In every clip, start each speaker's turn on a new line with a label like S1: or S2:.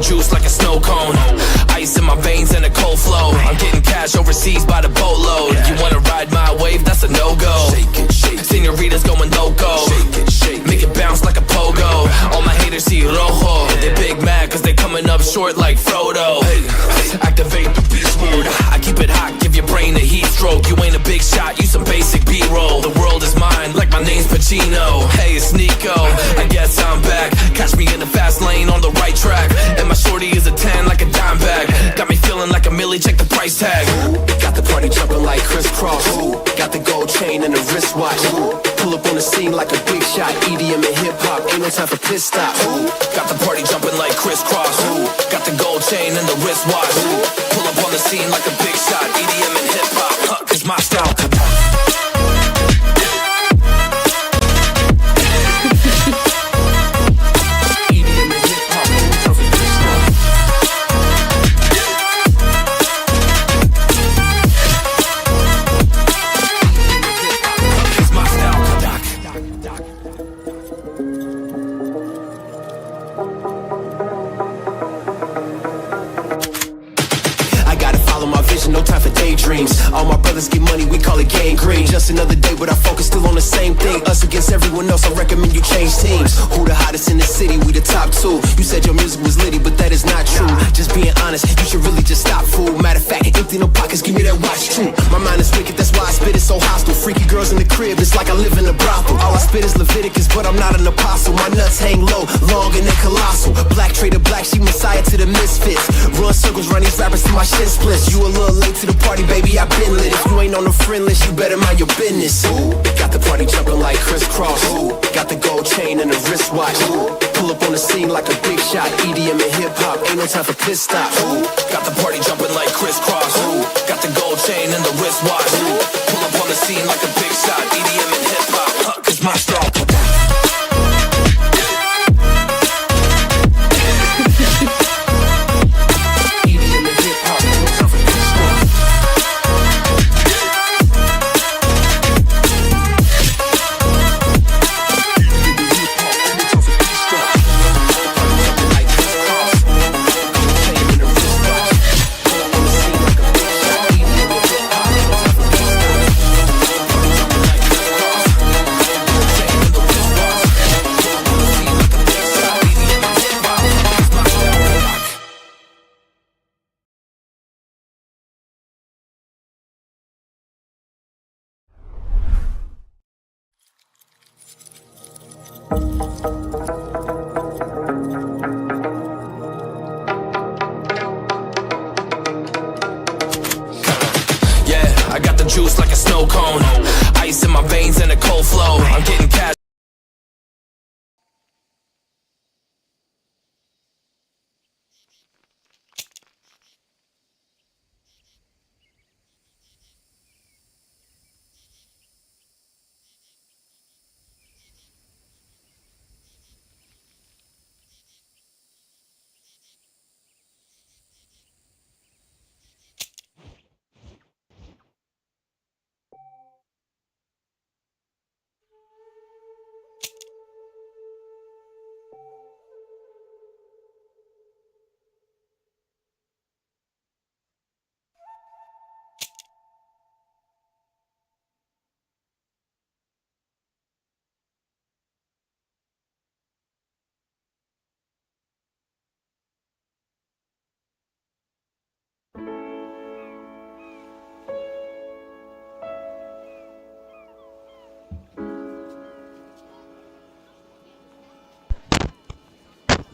S1: juice like a snow cone. Ice in my veins and a cold flow. I'm getting cash overseas by the boatload. You wanna ride my wave? That's a no-go. Senoritas going loco. Make it bounce like a pogo. All my haters see rojo. They big mad cause they coming up short like Frodo. Activate the beast mode. I keep it hot, give your brain a heat stroke. You ain't a big shot, you some basic B-roll. The world is mine like my name's Pacino. Hey, it's Nico, I guess I'm back. Catch me in the fast lane on the right track. And my shorty is a 10 like a dime bag. Got me feeling like a millie, check the price tag. Got the party jumping like crisscross. Got the gold chain and the wristwatch. Pull up on the scene like a big shot. EDM and hip hop, ain't no time for pit stop. Got the party jumping like crisscross. Got the gold chain and the wristwatch. Pull up on the scene like a big shot. EDM and hip hop, cause my style. No time for daydreams. All my brothers get money, we call it gangrene. Just another day, but our focus still on the same thing. Us against everyone else, I recommend you change teams. Who the hottest in the city? We the top two. You said your music was litty, but that is not true. Just being honest, you should really just stop, fool. Matter of fact, empty no pockets, give me that watch too. My mind is wicked, that's why I spit it so hostile. Freaky girls in the crib, it's like I live in a brothel. All I spit is Leviticus, but I'm not an apostle. My nuts hang low, long and they colossal. Black trader black, she messiah to the misfits. Run circles, run these rappers till my shit splits. You a little late to the party, baby, I been lit. If you ain't on the friend list, you better mind your business. Got the party jumping like crisscross. Got the gold chain and the wristwatch. Pull up on the scene like a big shot. EDM and hip hop, ain't no time for pit stop. Got the party jumping like crisscross. Got the gold chain and the wristwatch. Pull up on the scene like a big shot. EDM and hip hop, cause my style. I got the juice like a snow cone. Ice in my veins and a cold flow. I'm getting cash.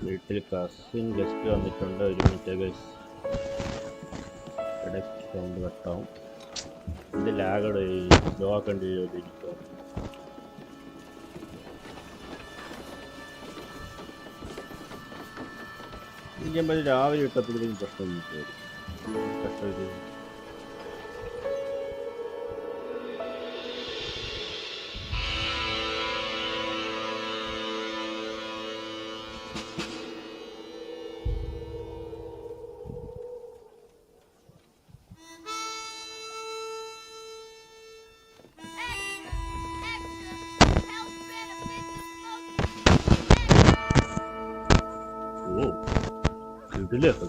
S2: വീട്ടിൽ cousin guest വന്നിട്ടുണ്ട്. ഒരു minute guys, ഇടയ്ക്ക് sound കട്ടാവും. ഇത് ലാഗോടെ slow ആക്കേണ്ടി വരിക. ഞാൻ രാവിലെ ഇട്ടപ്പോഴത്തേക്കും പ്രശ്നം കഷ്ടം. ഇതിലൊക്കെ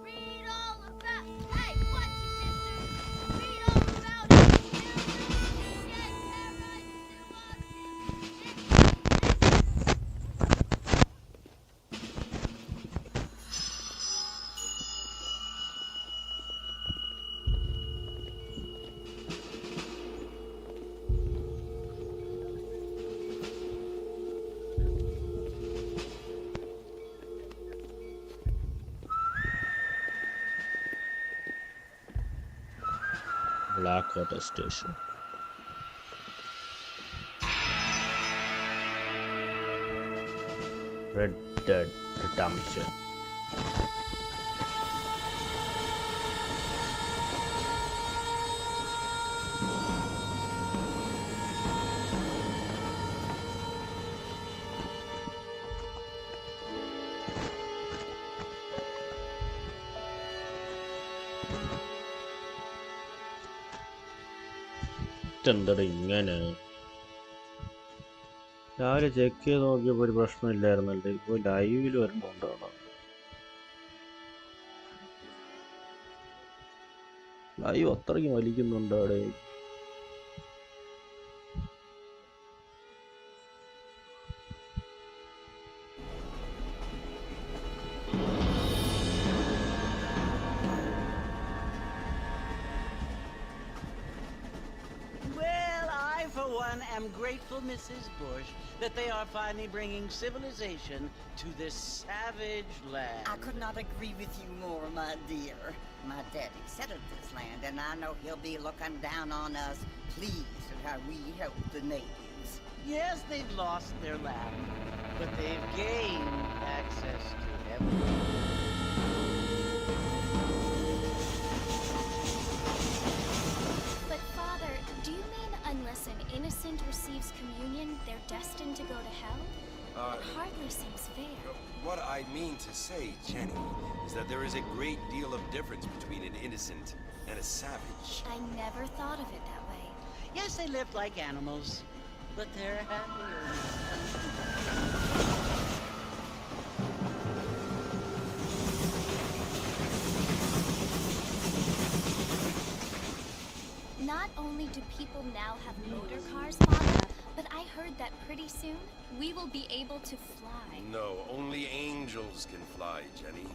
S3: Read all about. Hey, watch it, mister. Read all about it. Yes,
S2: black water station. Red dead redemption. എന്താ ഇങ്ങനെ രാവിലെ ചെക്ക് ചെയ്ത് നോക്കിയപ്പോൾ ഒരു പ്രശ്നമില്ലായിരുന്നല്ലേ, ഇപ്പോൾ ലൈവിൽ വരുമ്പോണ്ടാണ് ലൈവ് അത്രയ്ക്ക് വലിക്കുന്നുണ്ട് അവിടെ.
S4: am grateful, Mrs. Bush, that they are finally bringing civilization to this savage land.
S5: I could not agree with you more, my dear. My daddy settled this land, and I know he'll be looking down on us, pleased at how we help the natives.
S4: Yes, they've lost their land, but they've gained access to everything.
S3: But Father, do you mean unless an innocent receives communion, they're destined to go to hell? It hardly seems fair.
S6: What I mean to say, Jenny, is that there is a great deal of difference between an innocent and a savage.
S3: I never thought of it that way.
S4: Yes, they live like animals, but they're happier.
S3: Not only do people now have motor cars, Father, but I heard that pretty soon we will be able to fly.
S6: No, only angels can fly, Jenny.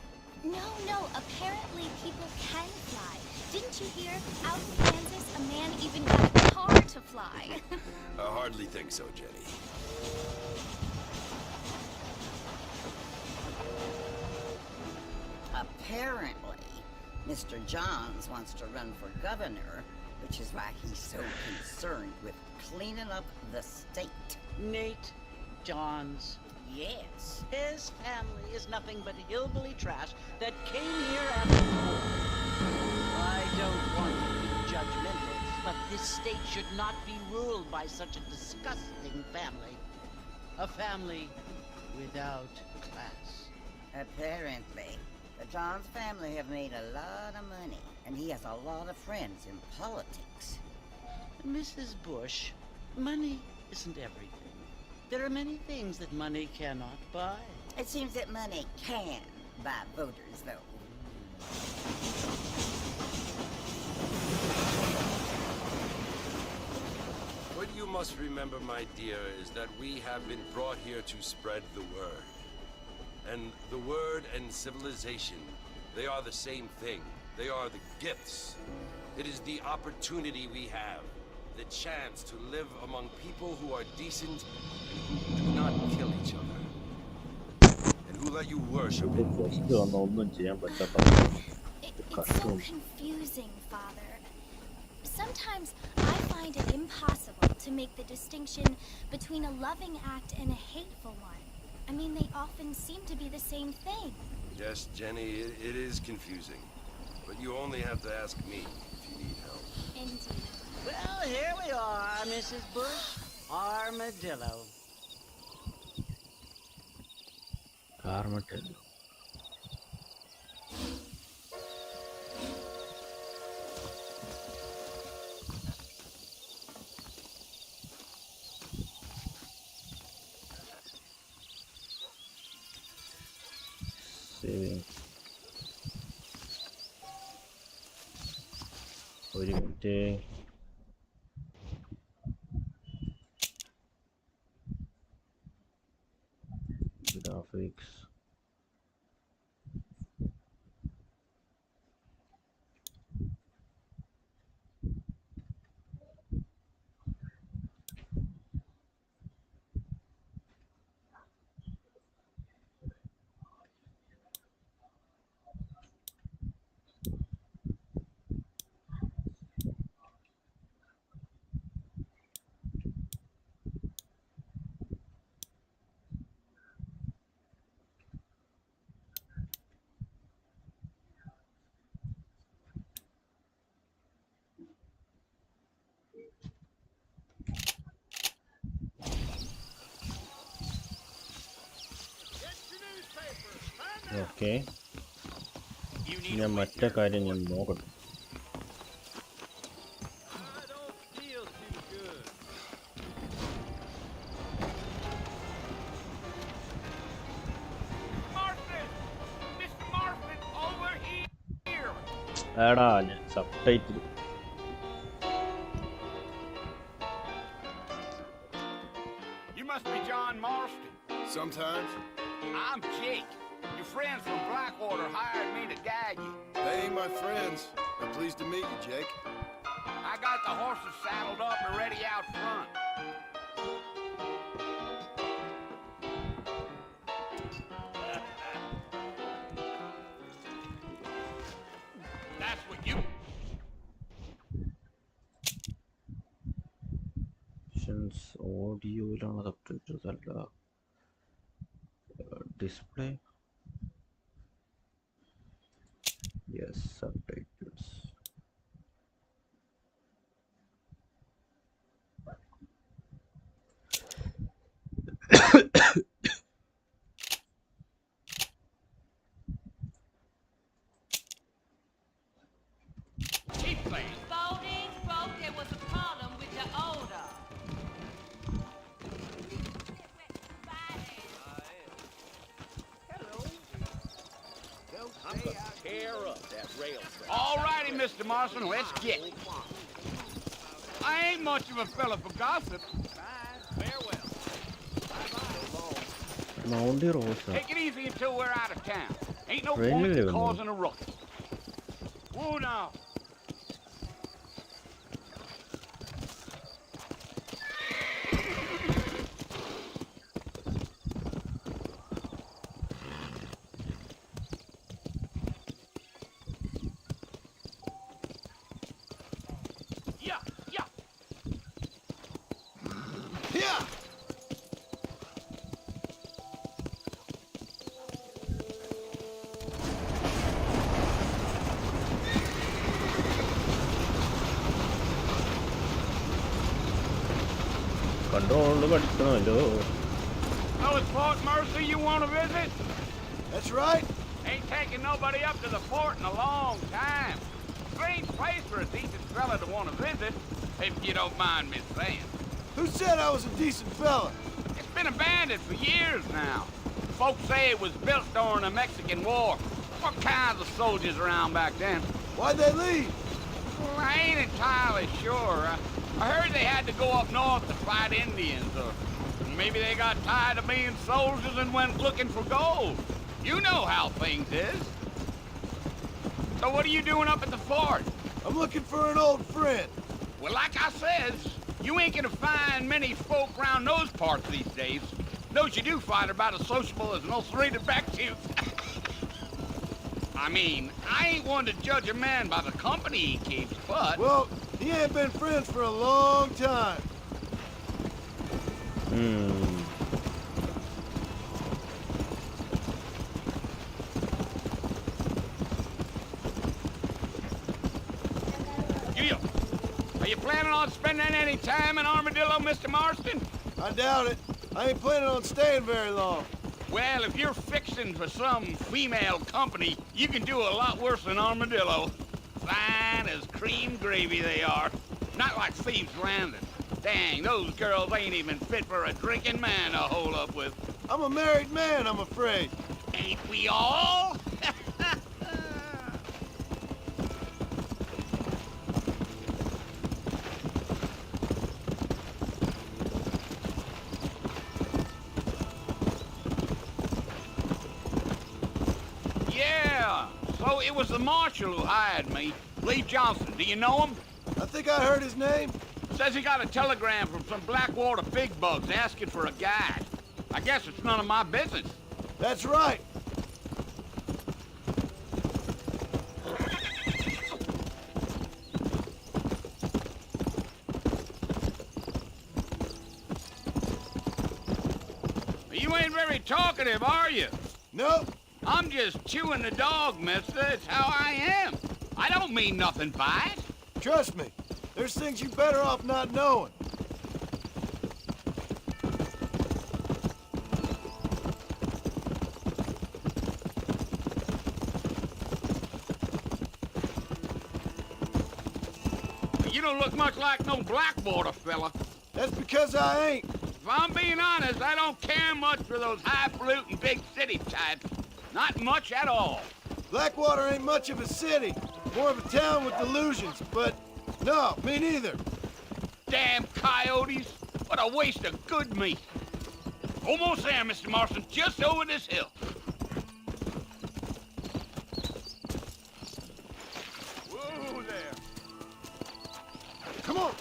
S3: No, apparently people can fly. Didn't you hear? Out in Kansas, a man even got a car to fly.
S6: I hardly think so, Jenny.
S5: Apparently, Mr. Johns wants to run for governor, which is why he's so concerned with cleaning up the state.
S4: Nate Johns.
S5: Yes.
S4: His family is nothing but hillbilly trash that came here after the war. I don't want to be judgmental, but this state should not be ruled by such a disgusting family. A family without class.
S5: Apparently, the Johns family have made a lot of money, and he has a lot of friends in politics.
S4: Mrs. Bush, money isn't everything. There are many things that money cannot buy.
S5: It seems that money can buy voters, though.
S6: What you must remember, my dear, is that we have been brought here to spread the word. And the word and civilization, they are the same thing. They are the gifts. It is the opportunity we have, the chance to live among people who are decent and who do not kill each other. And who let you worship in peace.
S2: ഒന്നും ചെയ്യാൻ പറ്റാത്ത
S3: It's so confusing, Father. Sometimes I find it impossible to make the distinction between a loving act and a hateful one. I mean, they often seem to be the same thing.
S6: Yes, Jenny, it is confusing. But you only have to ask me if you need help.
S3: Indeed.
S4: Well, here we are, Mrs. Bush. Armadillo.
S2: Armadillo. saving. ഒരു minute. Graphics. Okay, ഞാൻ മറ്റേ കാര്യം ഞാൻ നോക്കട്ടെ. എടാ ഞാൻ sub title
S7: You must be John Marston.
S6: Sometimes.
S7: I'm Jake. Your friends from Blackwater hired me to guide you.
S6: They ain't my friends. I'm pleased to meet you, Jake.
S7: I got the horses saddled up and ready out front. That's what you...
S2: ഓഡിയോയിലാണ് subtitles അല്ല display. Yes, subtitles.
S7: Keep playing.
S8: Folding, spoke, there was a problem with the odor.
S7: I'm gonna tear up that rail track. All righty, Mr. Marston, let's get it. I ain't much of a fella for gossip. Farewell.
S2: Monty Rose
S7: Take it easy until we're out of town. Ain't no
S2: Rain
S7: point in
S2: Million.
S7: causing a ruckus. Whoa now. Yeah, yeah.
S6: Yeah!
S2: കണ്ടോണ്ട് പഠിക്കണമല്ലോ.
S7: Well, it's Fort Mercy you want to visit?
S6: That's right.
S7: Ain't taking nobody up to the fort in a long time. Strange place for a decent fella to want to visit, if you don't mind me saying.
S6: Who said I was a decent fella?
S7: It's been abandoned for years now. Folks say it was built during the Mexican War. What kinds of soldiers around back then?
S6: Why'd they leave?
S7: Well, I ain't entirely sure. I heard they had to go up north to fight Indians, or maybe they got tired of being soldiers and went looking for gold. You know how things is. So what are you doing up at the fort?
S6: I'm looking for an old friend.
S7: Well, like I says, you ain't gonna find many folk around those parts these days. Those you do find are about as sociable as an ulcerated back tooth. I mean, I ain't one to judge a man by the company he keeps, but...
S6: Well, he ain't been friends for a long time.
S7: You, are you planning on spending any time in Armadillo, Mr. Marston?
S6: I doubt it. I ain't planning on staying very long.
S7: Well, if you're fixing for some female company, you can do a lot worse than Armadillo. Fine as cream gravy they are. Not like Thieves' Landing. Dang, those girls ain't even fit for a drinking man to hole up with.
S6: I'm a married man, I'm afraid.
S7: Ain't we all? Yeah, so it was the marshal who hired me. Lee Johnson, do you know him?
S9: I think I heard his name.
S7: Says he got a telegram from some Blackwater big bugs asking for a guide. I guess it's none of my business.
S9: That's right.
S7: You ain't very talkative, are you?
S9: Nope.
S7: I'm just chewing the dog, mister. It's how I am. I don't mean nothing by it.
S9: Trust me. There's things you better off not knowing.
S7: You don't look much like no Blackwater fella.
S9: That's because I ain't.
S7: If I'm being honest, I don't care much for those highfalutin big city types. Not much at all.
S9: Blackwater ain't much of a city. More of a town with delusions, but no, me neither.
S7: Damn coyotes. What a waste of good meat. Almost there, Mr. Marston. Just over this hill. Whoa there.
S9: Come on.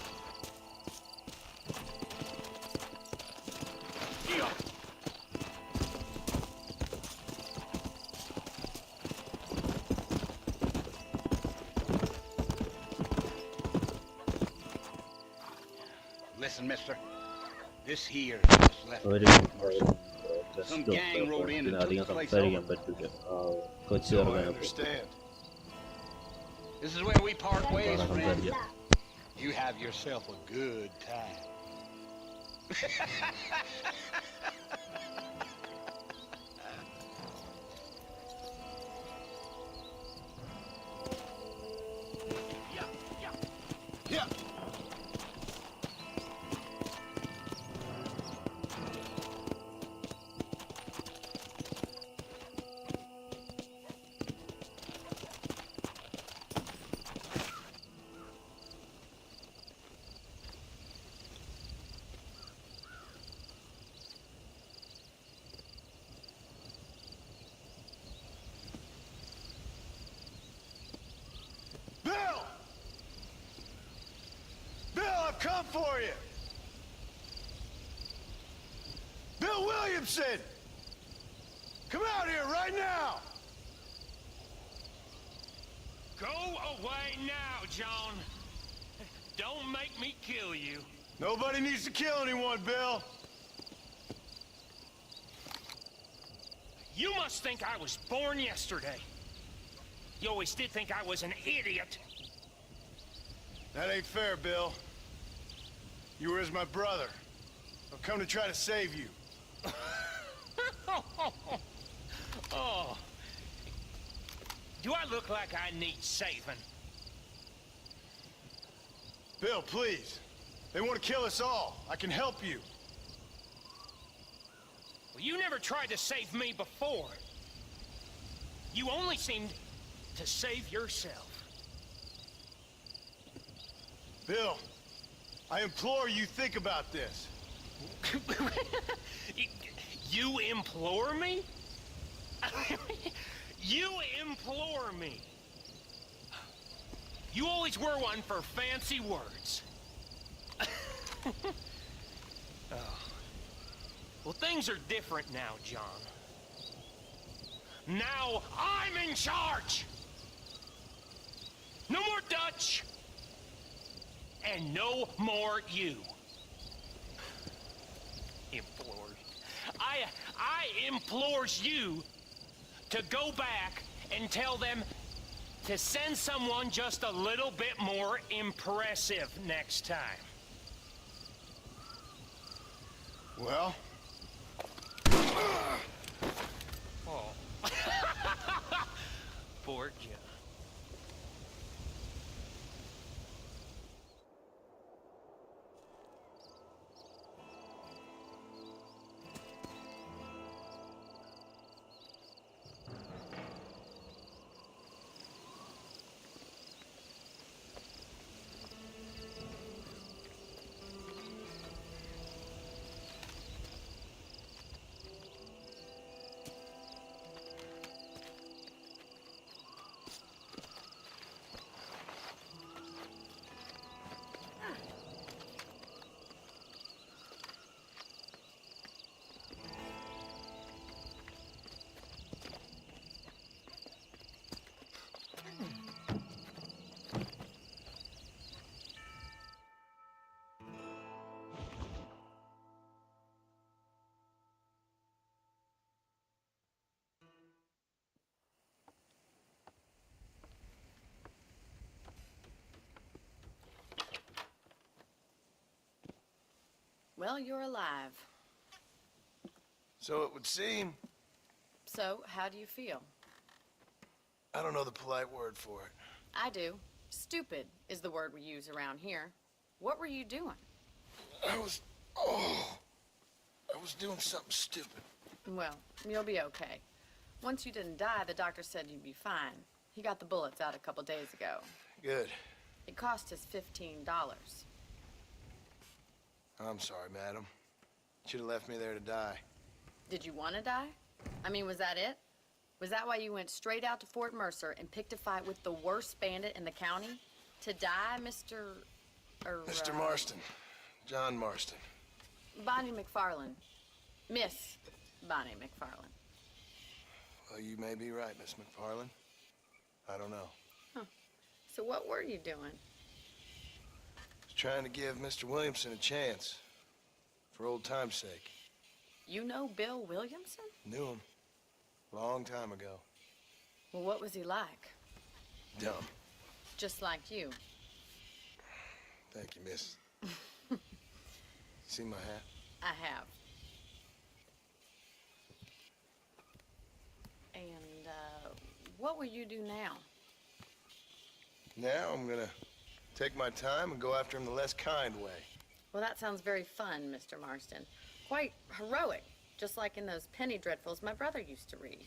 S7: Yeah. Listen, mister. This here just left.
S2: ഒരു
S7: Some gang rode in and took
S2: അധികം
S7: the place
S2: സംസാരിക്കാൻ
S7: over.
S2: പറ്റില്ല കൊച്ചു
S9: I
S2: ചെറുതാണ്
S9: understand.
S7: This is where we part ways,
S2: Para
S7: friend.
S2: സംസാരിക്കാം
S7: You have yourself a good time.
S9: Yeah. Bill! Bill, I've come for you! Bill Williamson! Come out here right now!
S10: Go away now, John. Don't make me kill you.
S9: Nobody needs to kill anyone, Bill.
S10: You must think I was born yesterday. You always did think I was an idiot.
S9: That ain't fair, Bill. You were as my brother. I've come to try to save you.
S10: Oh. Do I look like I need saving?
S9: Bill, please. They want to kill us all. I can help you.
S10: Well, you never tried to save me before. You only seemed to save yourself.
S9: Bill, I implore you think about this.
S10: You implore me? You implore me? You always were one for fancy words. Oh. Well, things are different now, John. Now I'm in charge! No more Dutch! And no more you. Implores. I implores you to go back and tell them to send someone just a little bit more impressive next time.
S9: Well?
S10: Oh. Poor John.
S11: Well, you're alive.
S9: So it would seem.
S11: So, how do you feel?
S9: I don't know the polite word for it.
S11: I do. Stupid is the word we use around here. What were you doing?
S9: I was doing something stupid.
S11: Well, you'll be okay. Once you didn't die, the doctor said you'd be fine. He got the bullets out a couple days ago.
S9: Good.
S11: It cost us $15.
S9: I'm sorry, madam. Should have left me there to die.
S11: Did you want to die? I mean, was that it? Was that why you went straight out to Fort Mercer and picked a fight with the worst bandit in the county? To die, Mr.
S9: Mr. Marston. John Marston.
S11: Bonnie McFarland. Miss Bonnie McFarland.
S9: Well, you may be right, Miss McFarland. I don't know.
S11: So what were you doing?
S9: I was trying to give Mr. Williamson a chance. For old time's sake.
S11: You know Bill Williamson?
S9: Knew him. Long time ago.
S11: Well, what was he like?
S9: Dumb.
S11: Just like you.
S9: Thank you, miss. See my hat?
S11: I have. And, what will you do now?
S9: Now I'm gonna take my time and go after him the less kind way.
S11: Well, that sounds very fun, Mr. Marston. Quite heroic, just like in those penny dreadfuls my brother used to read.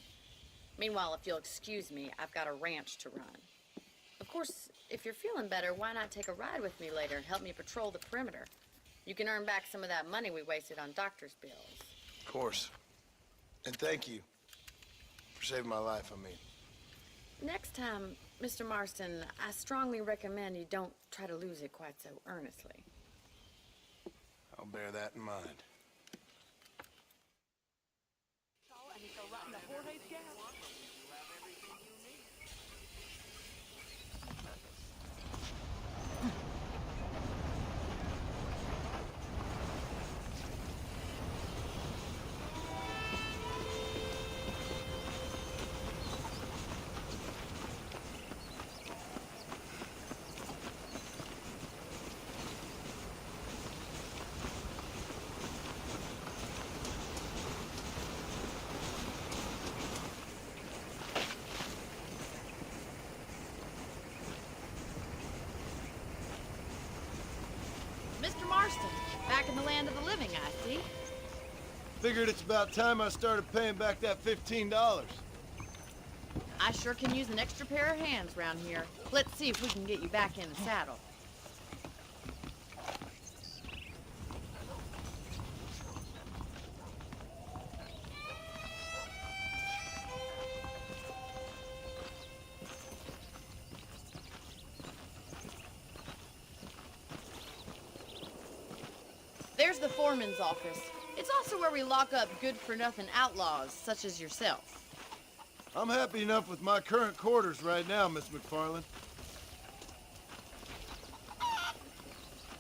S11: Meanwhile, if you'll excuse me, I've got a ranch to run. Of course, if you're feeling better, why not take a ride with me later and help me patrol the perimeter? You can earn back some of that money we wasted on doctor's bills.
S9: Of course. And thank you for saving my life, I mean.
S11: Next time, Mr. Marston, I strongly recommend you don't try to lose it quite so earnestly.
S9: I'll bear that in mind.
S11: Mr. Marston, back in the land of the living, I see.
S9: Figured it's about time I started paying back that $15.
S11: I sure can use an extra pair of hands around here. Let's see if we can get you back in the saddle. There's the foreman's office. It's also where we lock up good-for-nothing outlaws, such as yourself.
S9: I'm happy enough with my current quarters right now, Miss McFarland.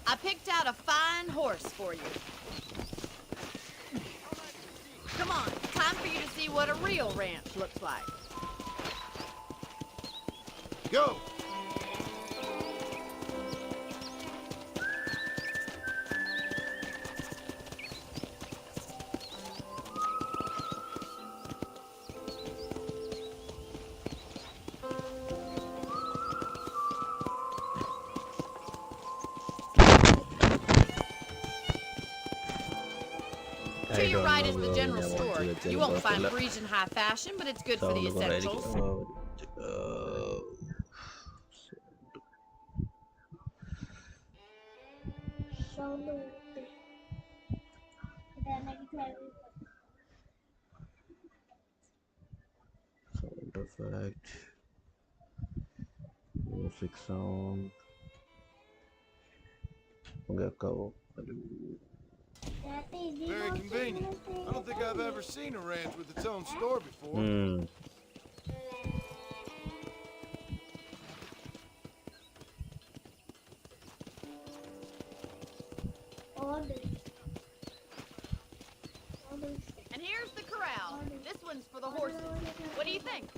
S11: I picked out a fine horse for you. Come on, time for you to see what a real ranch looks like.
S9: Go!
S11: To your right is the general store. You won't find Parisian high fashion, but it's good for the essentials.
S2: Sound effect, music sound. Enggak kau. Aduh.
S9: Very convenient. I don't think I've ever seen a ranch with its own store before.
S11: And here's the corral. This one's for the horses. What do you think?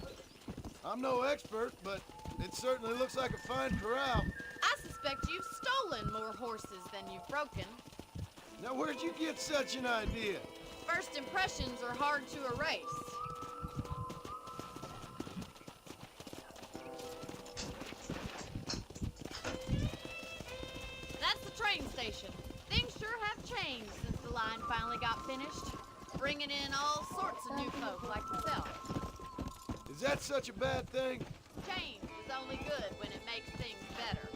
S9: I'm no expert, but it certainly looks like a fine corral.
S11: I suspect you've stolen more horses than you've broken.
S9: Now where'd you get such an idea?
S11: First impressions are hard to erase. That's the train station. Things sure have changed since the line finally got finished. Bringing in all sorts of new folk like yourself.
S9: Is that such a bad thing?
S11: Change is only good when it makes things better.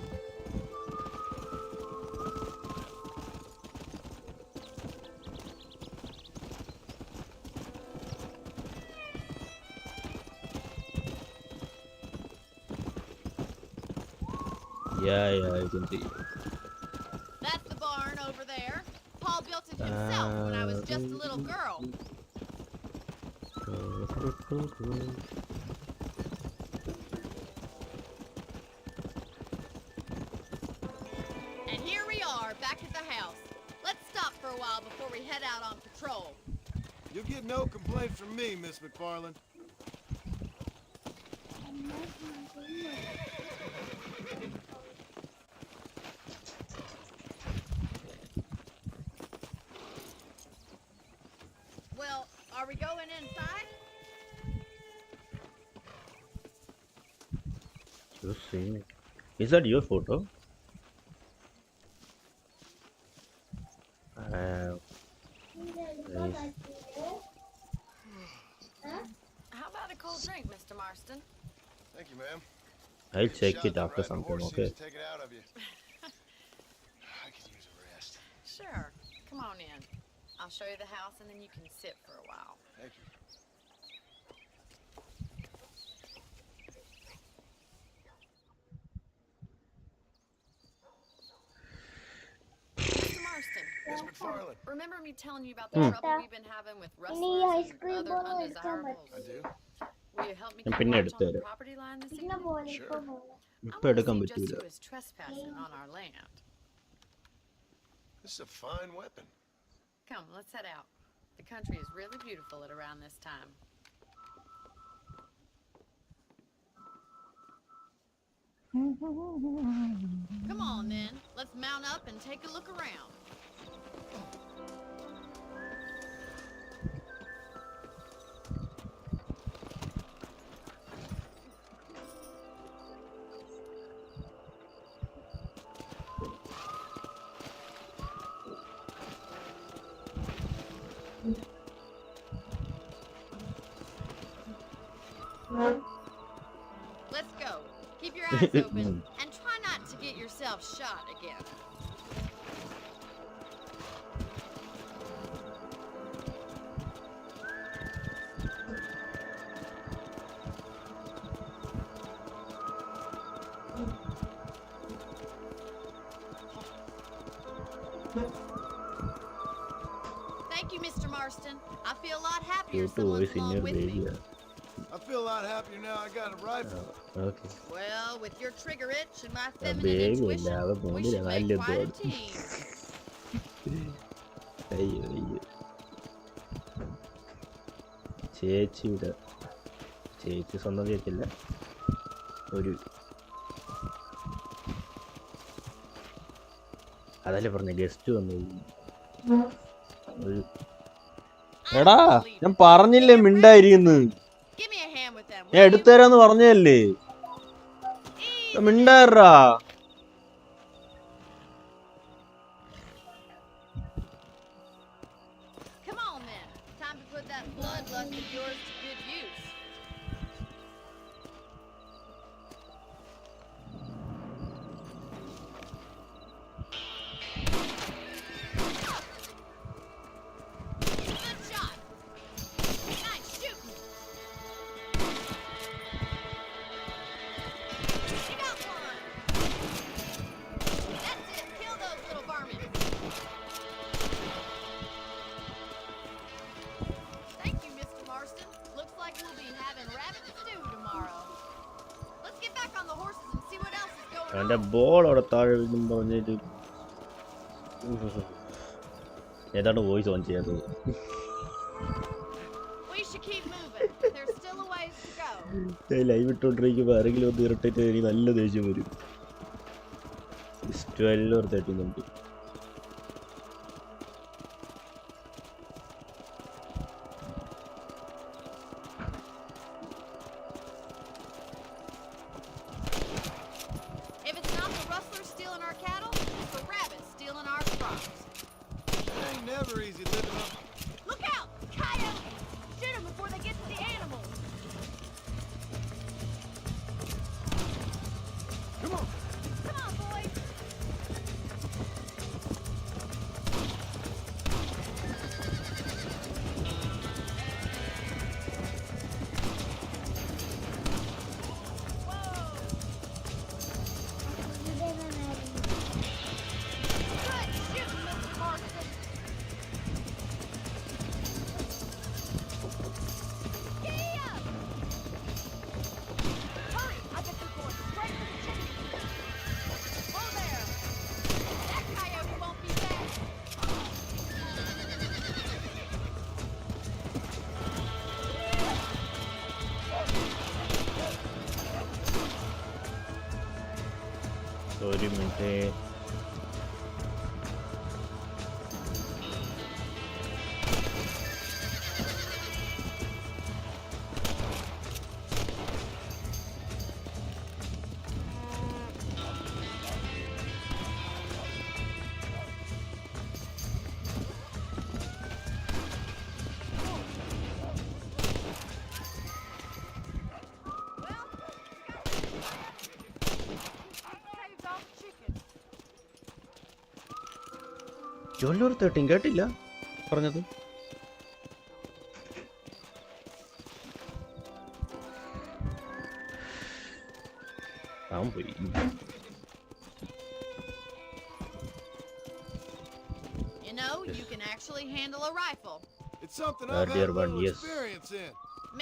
S2: Yeah, I can see.
S11: That's the barn over there. Paul built it himself when I was just a little girl. And here we are, back at the house. Let's stop for a while before we head out on patrol.
S9: You'll get no complaint from me, Miss McFarland.
S11: Well, are we going inside?
S2: Just seeing. Is that your photo? Nice.
S11: How about a cold drink, Mr. Marston?
S9: Thank you, ma'am.
S2: I'll check
S9: Shot
S2: it
S9: the
S2: after
S9: rat, the
S2: something,
S9: horse
S2: okay?
S9: seems to take it out of you. I could use a rest.
S11: Sure. Come on in. I'll show you the house and then you can sit for a while.
S9: Thank you.
S11: Mr. Marston,
S9: Miss McFarland.
S11: remember me telling you about the trouble we've been having with rustlers and other undesirables?
S9: I do.
S11: Will you help me
S2: ഞാൻ
S11: keep
S2: പിന്നെ
S11: watch on
S2: എടുത്തു
S11: the
S2: തരാം.
S11: property line this evening?
S9: Sure.
S2: ഇപ്പൊ എടുക്കാൻ
S11: I wanna see
S2: പറ്റൂല.
S11: just who is trespassing on our land.
S9: This is a fine weapon.
S11: Come, let's head out. The country is really beautiful at around this time. Come on, then. Let's mount up and take a look around. Let's go. Keep your eyes open and try not to get yourself shot again. Thank you, Mr. Marston. I feel a lot happier
S2: You too,
S11: someone's
S2: senior
S11: along with me.
S2: baby.
S9: I feel a lot happier now I got a rifle.
S2: Okay.
S11: Well, with your trigger itch and my
S2: A
S11: feminine
S2: baby,
S11: intuition,
S2: lava
S11: we
S2: bomb,
S11: should make
S2: lava
S11: quite a
S2: bird.
S11: team.
S2: അയ്യോ ചേച്ചിയുടെ ചേച്ചി സ്വന്തം ചേച്ചില്ല ഒരു അതല്ലേ പറഞ്ഞ guest വന്നു ഒരു എടാ ഞാൻ പറഞ്ഞില്ലേ മിണ്ടായിരിക്കുന്നു
S11: Give me a hand with them.
S2: ഞാൻ എടുത്തുതരാന്ന് പറഞ്ഞതല്ലേ മിണ്ടാറാ
S11: Come on, then. Time to put that bloodlust of yours to good use. Good shot. Nice shooting. You got one. That's it. Kill those little varmints. Thank you, Mr. Marston. Looks like we'll be having rabbit stew tomorrow. Let's get back on the horses and see what else is going
S2: അവൻ്റെ
S11: on.
S2: Ball അവിടെ താഴെ വീഴും പറഞ്ഞിട്ട് ഏതാണ് voice on ചെയ്യാത്തത്
S11: We should keep moving. There's still a ways to go.
S2: Live ഇട്ടോണ്ടിരിക്കുമ്പോൾ ആരെങ്കിലും ഒന്ന് ഇറിട്ടേറ്റ് എനിക്ക് നല്ല ദേഷ്യം വരും 12 or 13 നമുക്ക്
S9: ain't never easy living up.
S8: Look out! Coyote! Shoot them before they get to the animals!
S9: Come on.
S8: Come on, boys! Good shooting, Mr. Marston! Giddy up! Hurry! I bet you're going straight for the chicken. Whoa there! That coyote won't be back!
S2: ഒരു minute.
S8: Saved all the chicken.
S2: ജോലി 13 കേട്ടില്ല പറഞ്ഞത്. അവൻ പോയി.
S11: You know, you can actually handle a rifle.
S9: It's something
S2: Ah,
S9: I've had
S2: dear
S9: a little
S2: one, yes.
S9: experience in.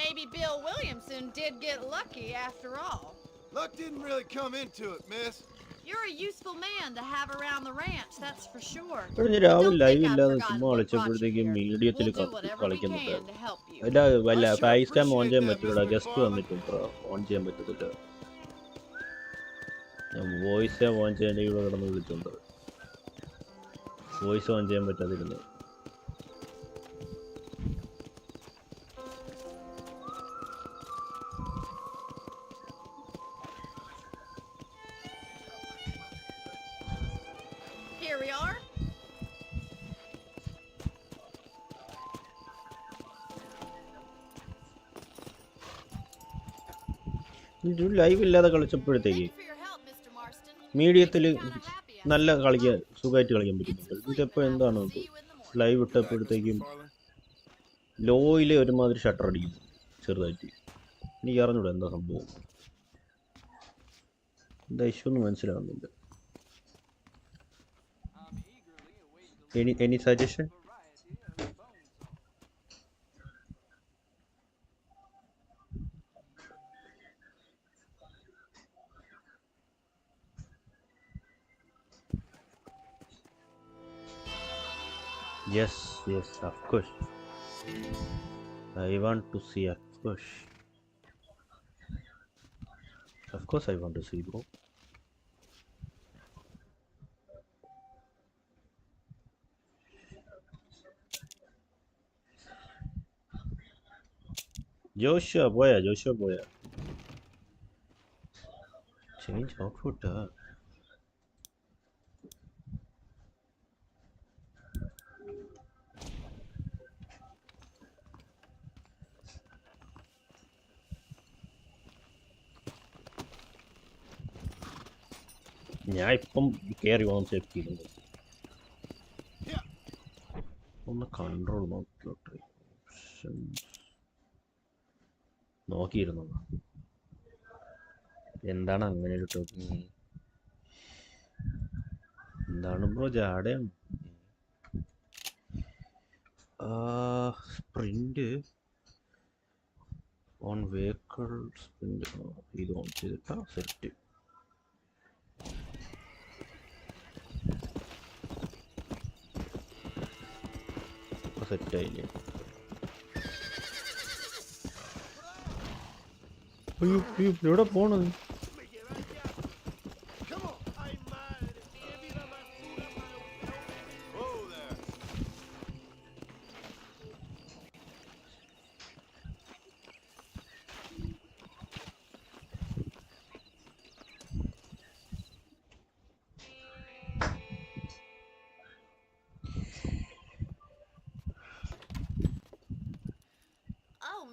S11: Maybe Bill Williamson did get lucky after all.
S9: Luck didn't really come into it, miss.
S11: You're a useful man to have around the ranch, that's for sure.
S2: ഇവിടെ ഞാൻ രാവിലെ
S11: Don't
S2: live
S11: think I've
S2: ഇല്ലാതെ
S11: forgotten
S2: ചുമ്മാ
S11: what
S2: കളിച്ചപ്പോഴത്തേക്കും
S11: brought you here.
S2: മീഡിയത്തിൽ
S11: We'll do whatever we
S2: കളിക്കുന്നുണ്ട്.
S11: can to help you.
S2: അല്ല വല്ല
S9: I sure
S2: face cam on
S9: appreciate
S2: ചെയ്യാൻ
S9: that,
S2: പറ്റില്ല.
S9: Mr.
S2: Guest
S9: McFarlane.
S2: വന്നിട്ടുണ്ട്. ഓൺ ചെയ്യാൻ പറ്റത്തില്ല. ഞാൻ വോയിസ് ഓൺ ചെയ്യേണ്ട ഇവിടെ കിടന്ന് വിളിച്ചുണ്ട്. വോയിസ് ഓൺ ചെയ്യാൻ പറ്റാതിരുന്നു.
S11: Here we are.
S2: ലൈവ് ഇല്ലാതെ കളിച്ചപ്പോഴത്തേക്ക്
S11: Thank you for your help, Mr. Marston.
S2: മീഡിയത്തിൽ
S11: Makes me kinda happy, I
S2: നല്ല
S11: suppose.
S2: കളിക്കാൻ സുഖമായിട്ട് കളിക്കാൻ പറ്റുന്നുണ്ട്.
S11: Get some sleep,
S2: ഇതിപ്പോൾ
S11: and I
S2: എന്താണ്
S11: will see you in the morning.
S2: Live
S9: Back, Mr.
S2: ഇട്ടപ്പോഴത്തേക്കും
S9: McFarlane.
S2: ലോയിൽ ഒരുമാതിരി ഷട്ടർ അടിക്കുന്നു ചെറുതായിട്ട്. എനിക്ക് അറിഞ്ഞൂടാ എന്താ സംഭവം, എന്താ ഇഷ്യൂ എന്ന് മനസ്സിലാവുന്നില്ല. Any suggestion? Yes, of course. I want to see, of course. Of course I want to see, bro. Joshua boy. Change outfit. ഞാൻ ഇപ്പം കയറി വന്ന് ചെക്ക് ചെയ്യുന്നുണ്ട്. ഒന്ന് കൺട്രോൾ നോക്കിയിരുന്നു. എന്താണ് അങ്ങനെ ഒരു ടോപ്പിംഗ്? എന്താണ് ബ്രോ ജാടയാണ്? സ്പ്രിന്റ് ഓൺ വെഹിക്കിൾ സ്പ്രിന്റ് ഇത് ഓൺ ചെയ്തിട്ടാ സെറ്റ്. സെറ്റായില്ലേ? അയ്യോ എവിടെ പോണത്?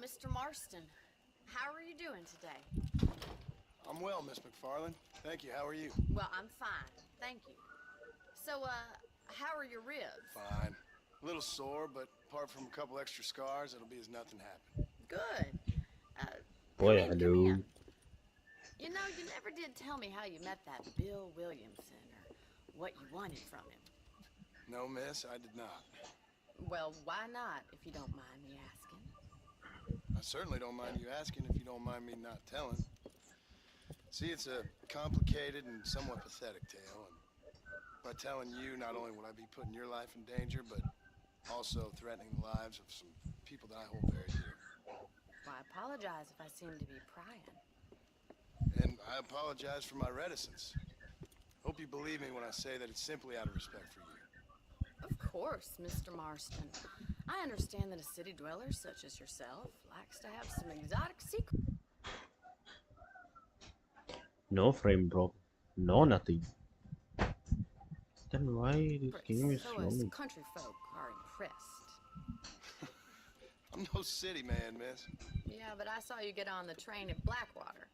S11: Mr. Marston. How are you doing today?
S9: I'm well, Miss McFarland. Thank you. How are you?
S11: Well, I'm fine. Thank you. So, how are your ribs?
S9: Fine. A little sore, but apart from a couple extra scars, it'll be as nothing happened.
S11: Good.
S2: Boy,
S11: Come in,
S2: hello.
S11: come in. You know, you never did tell me how you met that Bill Williamson or what you wanted from him.
S9: No, miss, I did not.
S11: Well, why not, if you don't mind me asking?
S9: I certainly don't mind you asking if you don't mind me not telling. See, it's a complicated and somewhat pathetic tale, and by telling you, not only will I be putting your life in danger, but also threatening the lives of some people that I hold very dear.
S11: Well, I apologize if I seem to be prying.
S9: And I apologize for my reticence. Hope you believe me when I say that it's simply out of respect for you.
S11: Of course, Mr. Marston. I understand that a city dweller such as yourself likes to have some exotic secrets.
S2: No frame drop. No nothing. Then why this game is
S11: So
S2: slow?
S11: as country folk are impressed.
S9: I'm no city man, miss.
S11: Yeah, but I saw you get on the train at Blackwater.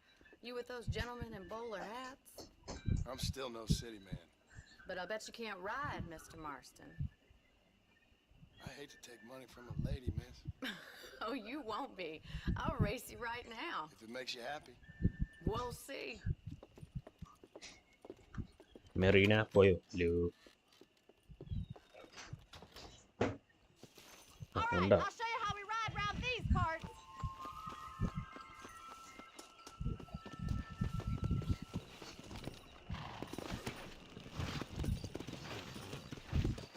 S11: You with those gentlemen in bowler hats?
S9: I'm still no city man.
S11: But I bet you can't ride, Mr. Marston.
S9: I hate to take money from a lady, miss.
S11: Oh, you won't be. I'll race you right now.
S9: If it makes you happy.
S11: We'll see.
S2: Marina പോയോ law
S8: All right,
S2: ഉണ്ടാ
S8: I'll show you how we ride around these parts.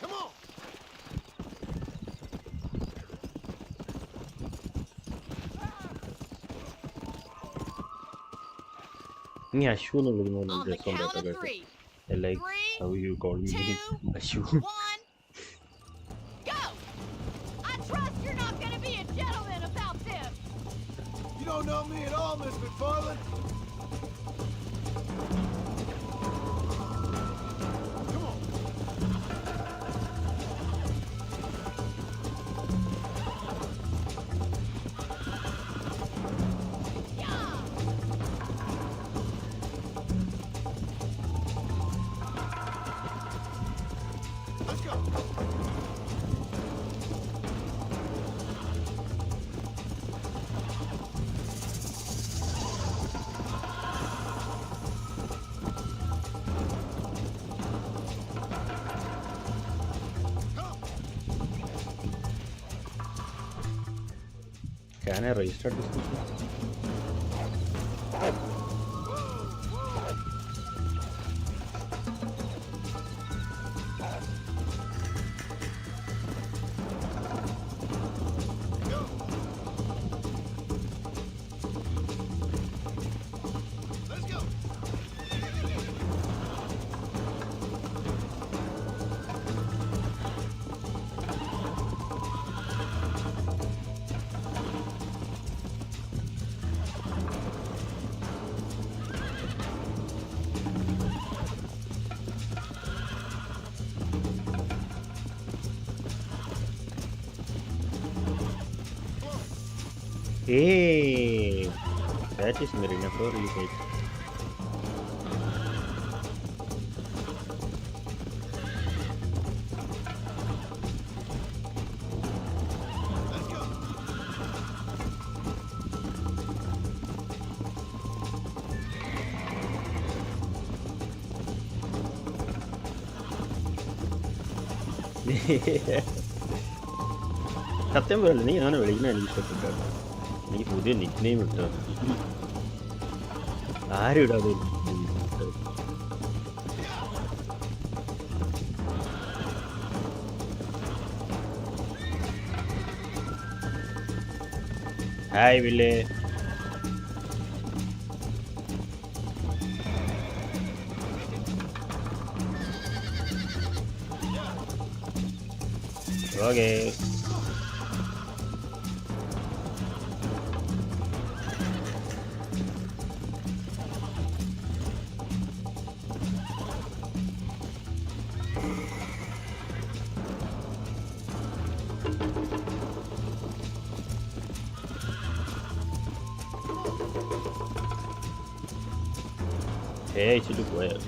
S9: Come on!
S2: നീ അശു എന്ന് വിളിക്കുന്ന
S8: On the
S2: രസം
S8: count
S2: കേട്ടോ
S8: of three.
S2: like how you call me
S8: 2,
S2: Ashu
S8: 1, go! I trust you're not gonna be a gentleman about this.
S9: You don't know me at all, Miss McFarland. Come on.
S8: Yeah!
S9: Let's go.
S2: can I restart this thing?
S9: Let's go.
S2: Hey, that is Marina for you guys.
S9: Let's go.
S2: സത്യം പറയല്ല നീ അങ്ങനെ വിളിക്കുന്ന എനിക്ക് ഇഷ്ടപ്പെട്ടു എനിക്ക് പുതിയ നിക് name ഇട്ടു ആരും ഇടാതെ ഹായ് വില്ലേ ഓക്കേ അയച്ചിട്ട് പോയത്.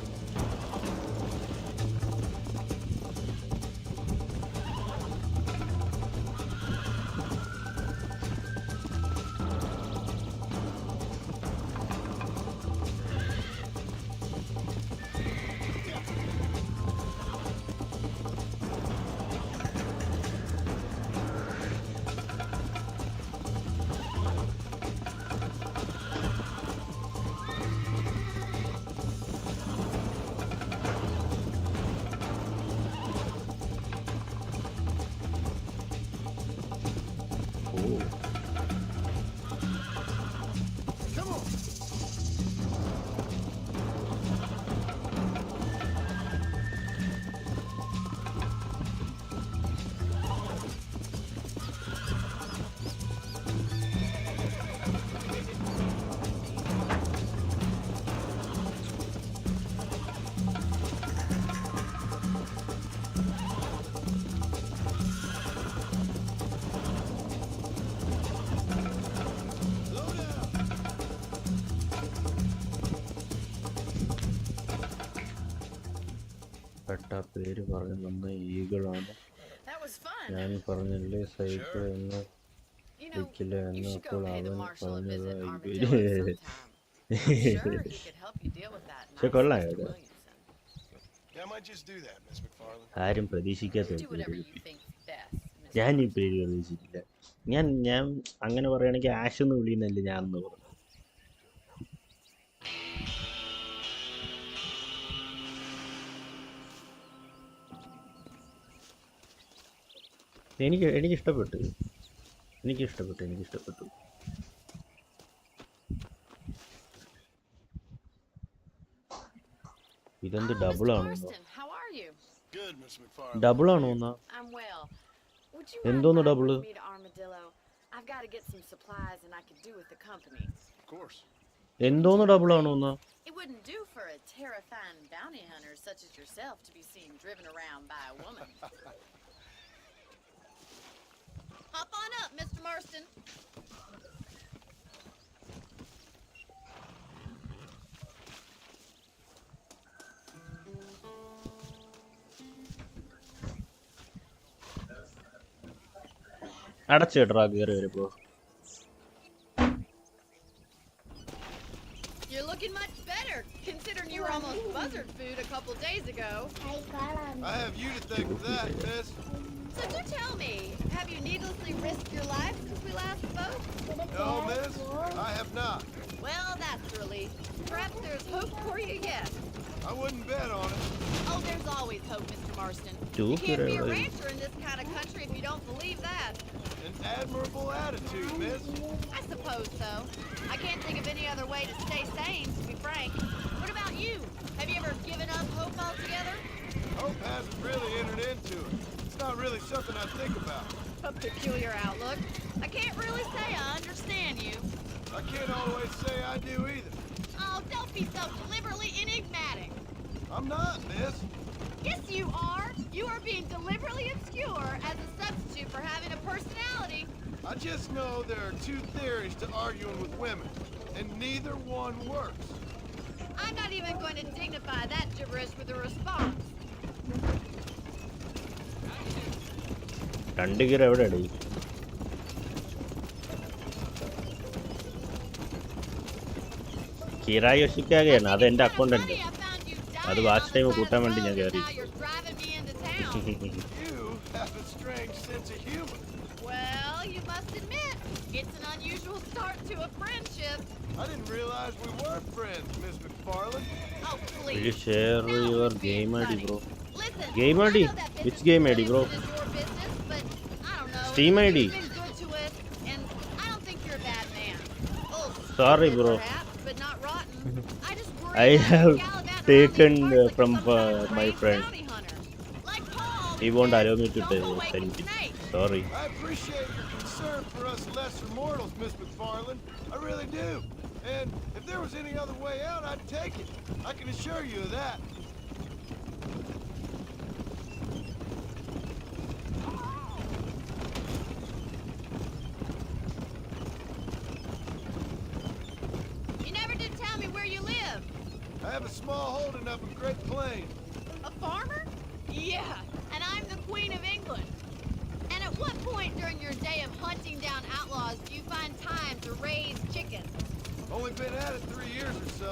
S2: പെട്ട പേര് പറഞ്ഞു വന്ന ഈഗിളാണ്. ഞാൻ പറഞ്ഞില്ലേ സൈക്കിൾ എന്ന് വിളിക്കില്ല എന്ന്. അപ്പോൾ അവൻ പറഞ്ഞത് പക്ഷെ കൊള്ളാം. ആരും പ്രതീക്ഷിക്കാത്ത ഞാൻ ഈ പേര് പ്രതീക്ഷിക്കില്ല. ഞാൻ അങ്ങനെ പറയുകയാണെങ്കിൽ ആഷ് എന്ന് വിളിയുന്നല്ലേ ഞാൻ എന്ന് പറഞ്ഞു. എനിക്കിഷ്ടപ്പെട്ടു. ഇതെന്ത് ഡബിളാണോ? ഡബിളാണോ എന്നാ? എന്തോന്ന് ഡബിള്? എന്തോന്ന് ഡബിളാണോ എന്നാ?
S11: It wouldn't do for a terrifying bounty hunter such as yourself to be seen driven around by a woman. Hop on up, Mr. Marston.
S2: അടച്ചിട്ടാ കയറി വരുമ്പോ.
S11: You're looking much better, considering you were almost buzzard food a couple days ago.
S9: I have you to thank for that, miss.
S11: So do tell me, have you needlessly risked your life since we last spoke?
S9: No, miss, I have not.
S11: Well, that's a relief. Perhaps there's hope for you yet.
S9: I wouldn't bet on it.
S11: Oh, there's always hope, Mr. Marston. You can't be a rancher in this kind of country if you don't believe that.
S9: An admirable attitude, miss.
S11: I suppose so. I can't think of any other way to stay sane, to be frank. What about you? Have you ever given up hope altogether?
S9: Hope hasn't really entered into it. It's not really something I think about.
S11: A peculiar outlook. I can't really say I understand you.
S9: I can't always say I do either.
S11: Oh, don't be so deliberately enigmatic.
S9: I'm not, miss.
S11: Yes, you are. You are being deliberately obscure as a substitute for having a personality.
S9: I just know there are two theories to arguing with women, and neither one works.
S11: I'm not even going to dignify that gibberish with a response.
S2: രണ്ടുകിര എവിടെയാടി? കിറായോഷിക്കാകെയാണ്, അത് എൻ്റെ account ഉണ്ട്. അത് watch time കൂട്ടാൻ വേണ്ടി ഞാൻ കയറി.
S11: Well, you must admit, it's an unusual start to a friendship.
S9: I didn't realize we were friends, Miss McFarland.
S11: Oh, please.
S2: Will you share your game ID, bro?
S11: Listen,
S2: Game ID? Which game ID, bro? Steam ID. Sorry, bro. I have taken from my friend. He won't allow me to send it. Sorry.
S9: I appreciate your concern for us lesser mortals, Miss McFarland. I really do. And if there was any other way out, I'd take it. I can assure you of that.
S11: You never did tell me where you live.
S9: I have a small holding up in Great Plains.
S8: A farmer? Yeah, and I'm the Queen of England. And at what point during your day of hunting down outlaws do you find time to raise chickens?
S9: Only been at it 3 years or so.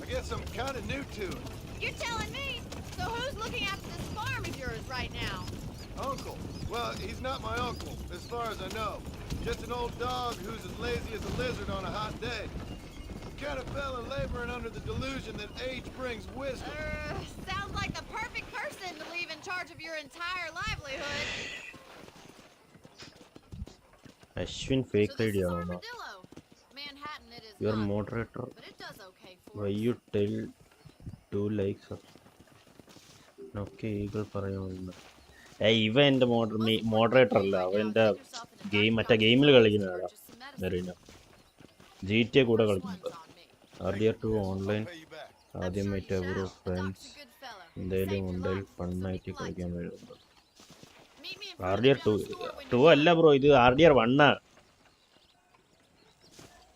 S9: I guess I'm kind of new to it.
S8: You're telling me? So who's looking after this farm of yours right now?
S9: Uncle. Well, he's not my uncle, as far as I know. Just an old dog who's as lazy as a lizard on a hot day. Kind of fella laboring under the delusion that age brings wisdom.
S8: Sounds like the perfect person to leave in charge of your entire livelihood.
S2: Ashwin fake
S8: So this
S2: idea.
S8: is Armadillo. Manhattan it is
S2: Your
S8: not,
S2: moderator.
S8: but it does okay for
S2: Why
S8: us.
S2: you tell 2 likes? Okay, eagle പറയാവുന്ന. ഇവ എൻ്റെ moderator അല്ല, അവൻ എൻ്റെ മറ്റേ ഗെയിമിൽ കളിക്കുന്ന ആളാ. മെറീന GTA കൂടെ കളിക്കുന്നത്. RDR 2 ഓൺലൈൻ ആദ്യമായിട്ട് ഒരു ഫ്രണ്ട്സ് എന്തെങ്കിലും ഉണ്ടെങ്കിൽ ഫണ്ണായിട്ട് കളിക്കാൻ വരുന്നത്. RDR 2 അല്ല ബ്രോ, ഇത് RDR 1 ആണ്.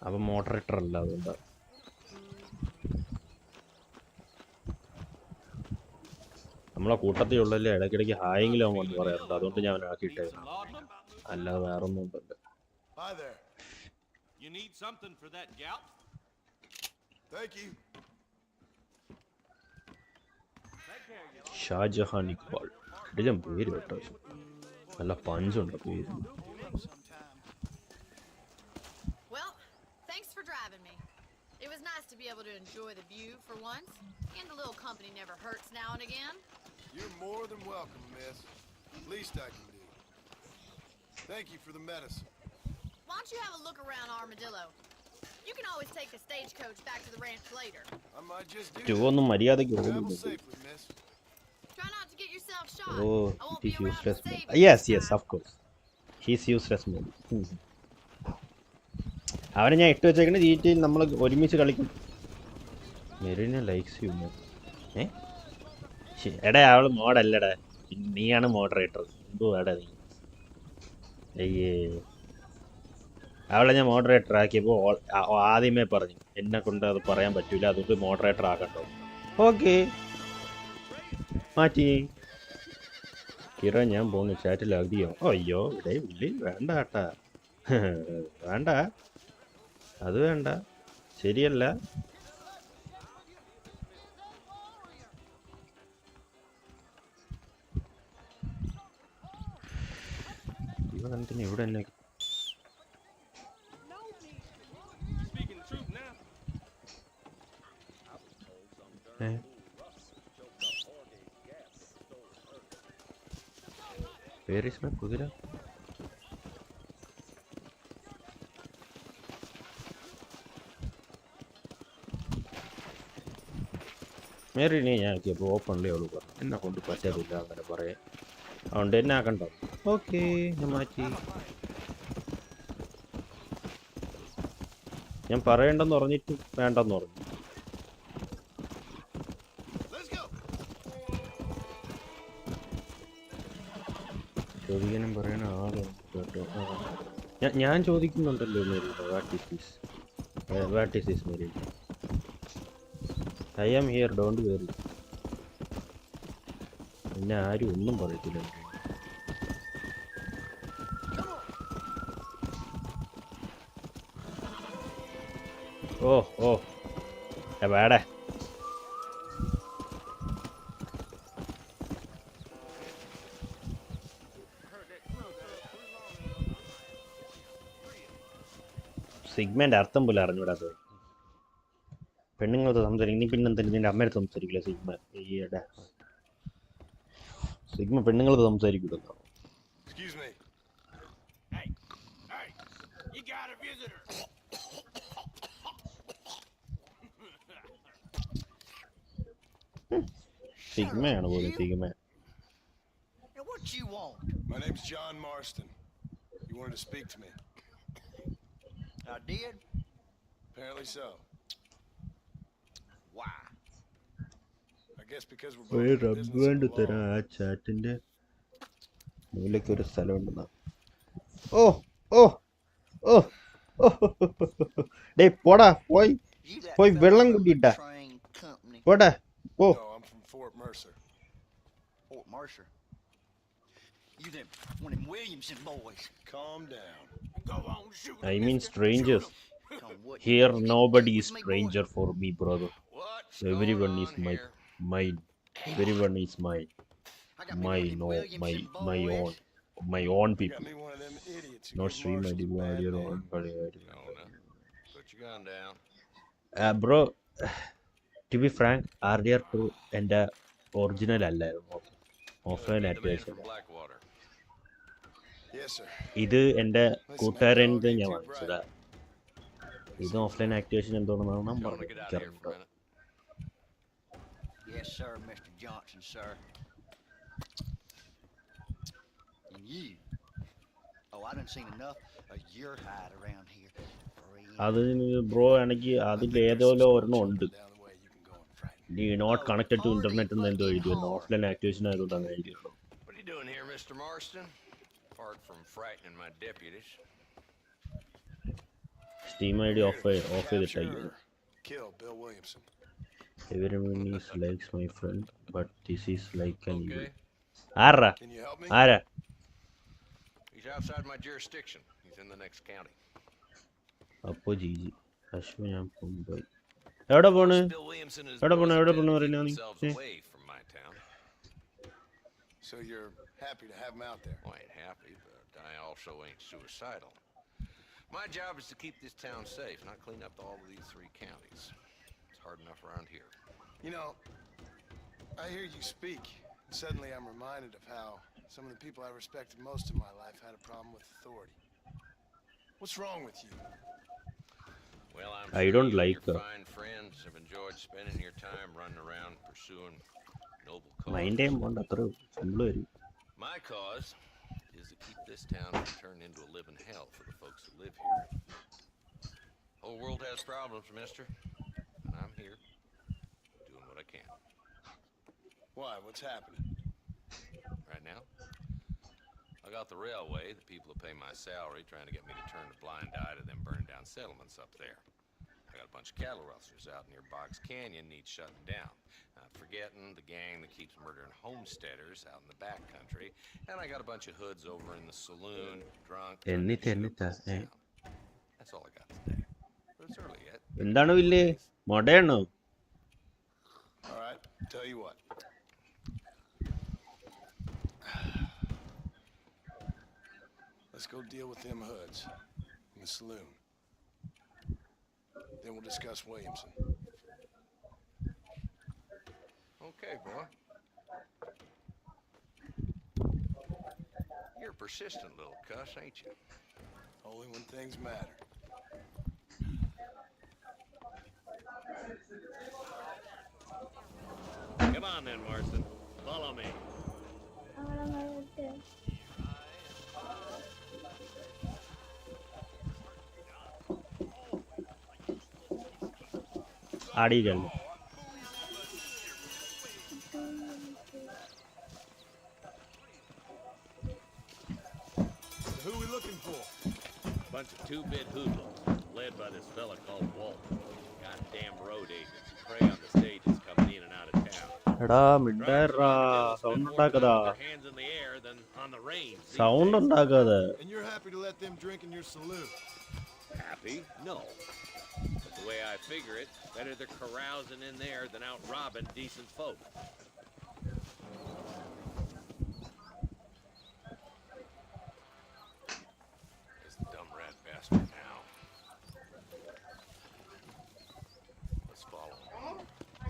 S2: അപ്പം മോഡറേറ്റർ അല്ല, അതുകൊണ്ട് നമ്മളെ കൂട്ടത്തിലുള്ളല്ലേ ഇടയ്ക്കിടയ്ക്ക് ഹായെങ്കിലും അവൻ വന്ന് പറയാറുണ്ട്, അതുകൊണ്ട് ഞാൻ ആക്കിയിട്ടേ. അല്ലാതെ വേറൊന്നും ഉണ്ടല്ലോ.
S9: Hi there.
S7: You need something for that gout?
S9: Thank you.
S2: Shah Jahan Iqbal, ഇതിലും പേര് കേട്ടോ, നല്ല പഞ്ചുണ്ട് പേര്.
S8: Well, thanks for driving me. It was nice to be able to enjoy the view for once, and a little company never hurts now and again.
S9: You're more than welcome, miss. Least I can do. Thank you for the medicine.
S8: Why don't you have a look around Armadillo? You can always take a stagecoach back to the ranch later.
S9: I might just do
S2: ഒന്നും മര്യാദയ്ക്ക്
S9: Travel
S2: ഓടുന്നു.
S9: safely, miss.
S8: Try not to get yourself shot.
S2: Oh,
S8: I won't
S2: it
S8: be
S2: is
S8: around
S2: useless
S8: to
S2: mode.
S8: save you
S2: Yes,
S8: this
S2: yes,
S8: time.
S2: of course. He's useless mode. അവനെ ഞാൻ ഇട്ട് വെച്ചേക്കണ GTA നമ്മൾ ഒരുമിച്ച് കളിക്കും. Marina likes you. എടാ അവള് മോഡല്ലടാ, നീയാണ് moderator. എന്തോ എടാ നീ. അയ്യേ, അവളെ ഞാൻ മോഡറേറ്റർ ആക്കിയപ്പോൾ ആദ്യമേ പറഞ്ഞു എന്നെ കൊണ്ട് അത് പറയാൻ പറ്റൂല, അതുകൊണ്ട് മോഡറേറ്റർ ആക്കണ്ടോ. ഓക്കെ, മാറ്റി. കിറ ഞാൻ പോകുന്നു, ചാറ്റിൽ അഗ്രിയോ. അയ്യോ ഇവിടെ വിളി വേണ്ട കേട്ടാ, വേണ്ട, അത് വേണ്ട, ശരിയല്ല. ഇവനെന്തിനാ ഇവിടെ എന്നെ പേരിസ് കുതിര? മേറിനെ ഞാൻ ആക്കിയപ്പോൾ ഓപ്പണിലേ അവള് പറഞ്ഞു എന്നെ കൊണ്ട് പറ്റത്തില്ല അങ്ങനെ പറയാൻ, അതുകൊണ്ട് എന്നെ ആക്കണ്ടോ. ഓക്കെ, ഞാൻ മാറ്റി. ഞാൻ പറയണ്ടെന്ന് പറഞ്ഞിട്ട് വേണ്ടെന്ന് പറഞ്ഞു. ചോദിക്കാനും പറയണ ആള് കേട്ടോ. ഞാൻ ചോദിക്കുന്നുണ്ടല്ലോ Marina, what is this Marina? I am here, don't worry. എന്നെ ആരും ഒന്നും പറയത്തില്ല. ഓ ഓ വേടേ, സിഗ്മേൻ്റെ അർത്ഥം പോലും അറിഞ്ഞൂടാത്തത്. പെണ്ണുങ്ങളത് സംസാരിക്കും, നീ പിന്നെ നിന്റെ അമ്മയുടെ സംസാരിക്കില്ല സിഗ്മ. ഈയിടെ സിഗ്മ പെണ്ണുങ്ങളത് സംസാരിക്കില്ലെന്നോ? സിഗ്മയാണ് പോലും, sigma.
S5: What you want?
S9: My name's John Marston. You wanted to speak to me?
S5: I did.
S9: Apparently so.
S5: Why?
S9: I guess because we're
S2: ഒരു
S9: both in
S2: റബ്ബ്
S9: business
S2: വേണ്ടി
S9: alone.
S2: തരാം. ആ ചാറ്റിന്റെ മൂലയ്ക്ക് ഒരു സ്ഥലം ഉണ്ടെന്നാ. ഓ ഓ ഓ ഡേ പോടാ, പോയി വെള്ളം കുടിയിട്ടാ. What? Oh.
S9: No, I'm from Fort Mercer.
S12: Fort Mercer. You them one of them Williamson boys.
S9: Calm down.
S12: Go on, shoot.
S2: I mean strangers.
S12: What?
S2: Here nobody is stranger
S12: boy.
S2: for me, brother.
S7: What's
S2: Everyone
S7: going
S2: is
S7: on here?
S2: mine. Everyone is mine.
S12: I got me one of them Williamson
S2: My own
S9: Got
S2: people.
S9: me one of them idiots who
S2: Not
S9: gave
S2: stream
S9: Marshall's
S2: ID
S9: bad
S2: your
S9: name.
S2: own.
S7: No, put your gun down.
S2: Bro, to be frank, RDR2 and the original അല്ലായിരുന്നു offline
S7: Meet the man
S2: activation.
S7: from Blackwater.
S9: Yes, sir.
S2: ഇത് എൻ്റെ
S9: Listen,
S2: കൂട്ടുകാരൻ
S9: that dog ain't
S2: ഞാൻ
S9: too
S2: വാങ്ങിച്ചതാ.
S9: bright.
S2: ഇത് offline activation എന്തോന്നാണ് ഞാൻ
S7: You want to get out of here for a
S2: പറഞ്ഞത്.
S7: minute?
S12: Yes, sir, Mr. Johnson, sir. And you. Oh, I done seen enough of your hide around here.
S2: അത് bro ആണെങ്കിൽ അതിൽ ഏതോലോ ഒരെണ്ണം ഉണ്ട്.
S9: Down the way you can go and frighten.
S2: നീ not connected to internet എന്ന് എന്തോ എഴുതിയിരുന്നു. Offline activation ആയതുകൊണ്ട് അങ്ങനെ എഴുതിയിട്ടുള്ളൂ.
S7: What are you doing here, Mr. Marston? Apart from frightening my deputies.
S2: Steam I D off ചെയ്തിട്ടായിരുന്നു.
S9: Kill Bill Williamson.
S2: Everyone is likes my friend, but this is like an evil.
S7: Okay.
S2: ആരാ?
S9: Can you help me?
S2: ആരാ?
S7: He's outside my jurisdiction. He's in the next county.
S2: അപ്പോ ജിജി അശ്വിൻ ഞാൻ പോയി. എവിടെ പോണ്?
S7: Bill Williamson is
S2: എവിടെ പോണ്
S7: keep
S2: പറയുന്ന നീ?
S7: themselves away from my town.
S9: So you're happy to have him out there?
S7: Well, I ain't happy, but I also ain't suicidal. My job is to keep this town safe, not clean up all of these 3 counties. It's hard enough around here.
S9: You know, I hear you speak, and suddenly I'm reminded of how some of the people I respected most in my life had a problem with authority. What's wrong with you?
S7: Well, I'm
S2: I
S7: sure
S2: don't
S7: you and
S2: like
S7: your fine friends have enjoyed spending your time running around pursuing noble
S2: mind
S7: causes.
S2: ചെയ്യാൻ പോണ്ട അത്ര simple വരും.
S7: My cause is to keep this town from turning into a living hell for the folks who live here. Whole world has problems, mister, and I'm here doing what I can.
S9: Why? What's happening?
S7: Right now, I got the railway, the people who pay my salary, trying to get me to turn a blind eye to them burning down settlements up there. I got a bunch of cattle rustlers out near Boggs Canyon need shutting down. Not forgetting the gang that keeps murdering homesteaders out in the back country. And I got a bunch of hoods over in the saloon, drunk.
S2: എന്നിട്ടാ
S7: That's all I got today. But it's early yet.
S2: എന്താണ് വില്ലേ? മൊടയാണോ?
S9: All right, tell you what. Let's go deal with them hoods in the saloon. Then we'll discuss Williamson.
S7: Okay, boy. You're a persistent little cuss, ain't you?
S9: Only when things matter.
S13: Come on then, Marston. Follow me.
S2: ആടിയില്ലല്ലോ.
S9: Who are we looking for?
S13: Bunch of 2-bit hoodlums, led by this fella called Walt. Goddamn road agents prey on the stages coming in and out of town.
S2: എടാ മിണ്ടാറാ sound ഉണ്ടാക്കതാ.
S13: Their hands in the air than on the reins.
S2: Sound ഉണ്ടാക്കാതെ.
S9: And you're happy to let them drink in your saloon?
S13: Happy? No. But the way I figure it, better they're carousing in there than out robbing decent folk.
S7: This dumb rat bastard now. Let's follow him.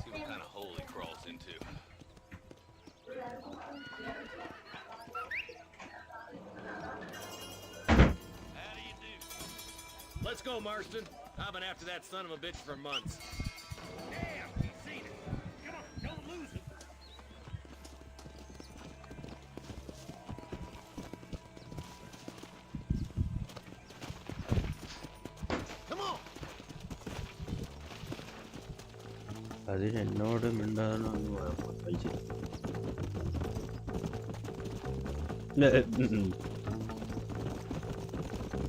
S7: See what kind of hole he crawls into.
S13: How do you do? Let's go, Marston. I've been after that son of a bitch for months. Damn, he's seen it. Come on, don't lose it.
S9: Come on!
S2: അതിന് എന്നോട് മിണ്ടാനോ കഴിച്ചു.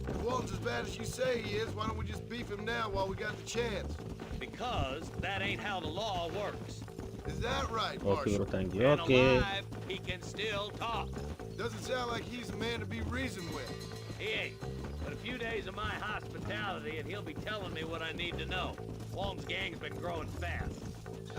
S9: If Walton's as bad as you say he is, why don't we just beef him now while we got the chance?
S13: because that ain't how the law works.
S9: Is that right,
S2: Okay,
S9: Marshal?
S2: bro, thank you.
S13: And
S2: Okay.
S13: alive, he can still talk.
S9: Doesn't sound like he's a man to be reasoned with.
S13: He ain't. But a few days of my hospitality and he'll be telling me what I need to know. Long's gang's been growing fast.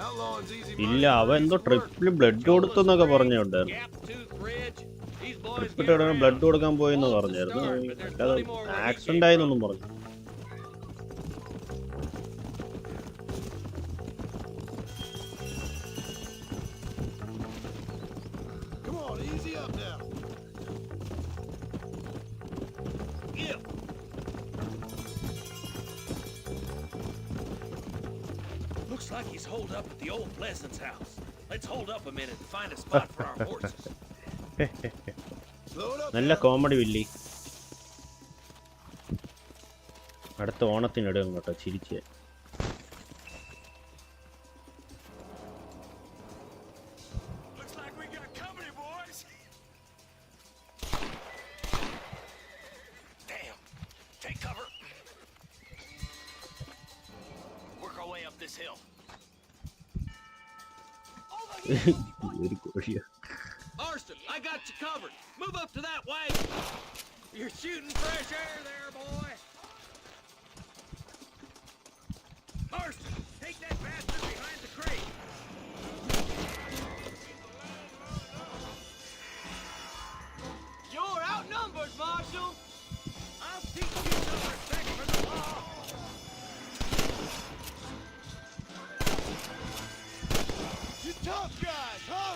S9: How long's easy
S2: ഇല്ല,
S9: money
S2: അവൻ
S9: for
S2: എന്തോ
S9: easy work?
S2: ട്രിപ്പിൽ blood കൊടുത്തു എന്നൊക്കെ പറഞ്ഞുണ്ടായിരുന്നു.
S13: Gap Tooth Bridge. These boys get
S2: ട്രിപ്പിട്ട്
S13: around.
S2: Blood കൊടുക്കാൻ പോയെന്ന്
S13: Long's the
S2: പറഞ്ഞായിരുന്നു.
S13: start, but there's
S2: അല്ലാതെ
S13: plenty more where he
S2: accident
S13: came
S2: ആയെന്നൊന്നും പറഞ്ഞു.
S9: Come on, easy up now.
S13: Yeah. Looks like he's holed up at the old Pleasant's house. Let's hold up a minute and find a spot for our horses.
S9: Slow it up
S2: നല്ല
S9: now.
S2: Comedy വില്ലി. അടുത്ത ഓണത്തിനിടും കേട്ടോ ചിരിച്ച്.
S10: Looks like we got company, boys. Damn. Take cover. Work our way up this hill.
S2: ഒരു കോഴിയാ.
S13: Marston, I got you covered. Move up to that way. You're shooting fresh air there, boy. Marston, take that bastard behind the crate. You're outnumbered, Marshal. I'll teach you some respect for the law.
S9: You tough guys, huh?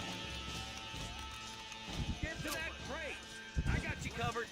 S13: Get to that crate. I got you covered.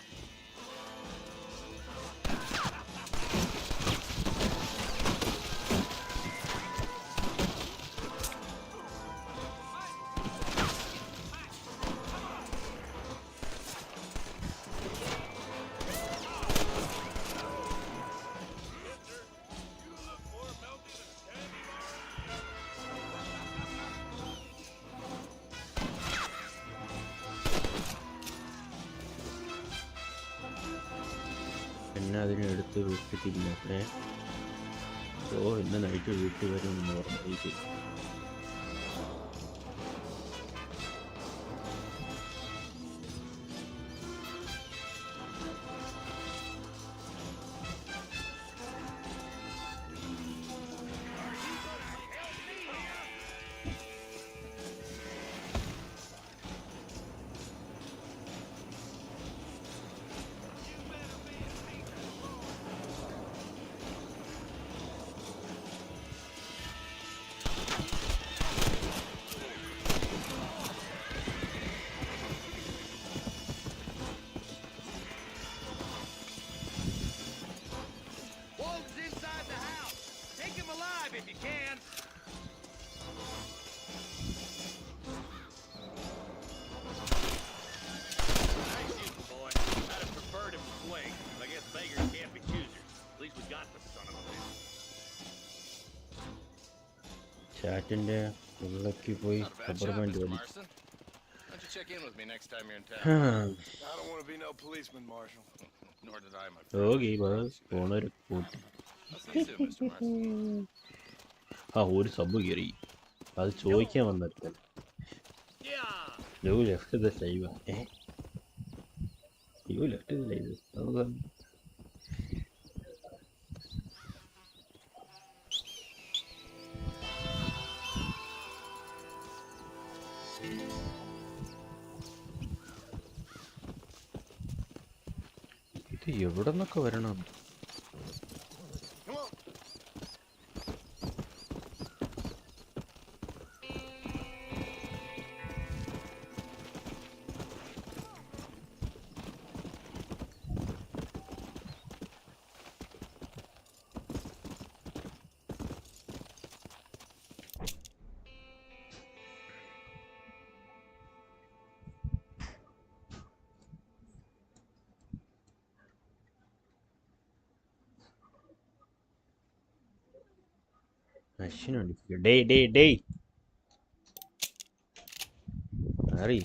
S2: എന്നെ അതിനെടുത്ത് വിട്ടിട്ടില്ല. ഓ ഇന്ന് night വീട്ടിൽ വരും എന്ന് പറഞ്ഞു.
S13: Wolf's inside the house. Take him alive if you can. Nice shooting, boy. I'd have preferred him to swing. I guess beggars can't be choosers. At least we got the son of a bitch.
S2: ചാറ്റിന്റെ ഉള്ളിലേക്ക് പോയി suburban ജോലി.
S14: Why don't you check in with me next time you're in town?
S9: I don't want to be no policeman, Marshal.
S14: Nor did I, my friend.
S2: Okay ഫോണൊരു കൂട്ടി.
S14: I'll see you soon, Mr. Marston.
S2: ആ ഒരു sub കയറി. അത് ചോദിക്കാൻ വന്നിട്ട് U left the live. U left the live. ഇത് എവിടെ നിന്നൊക്കെ വരണം?
S9: Come on.
S2: ഡേ അറി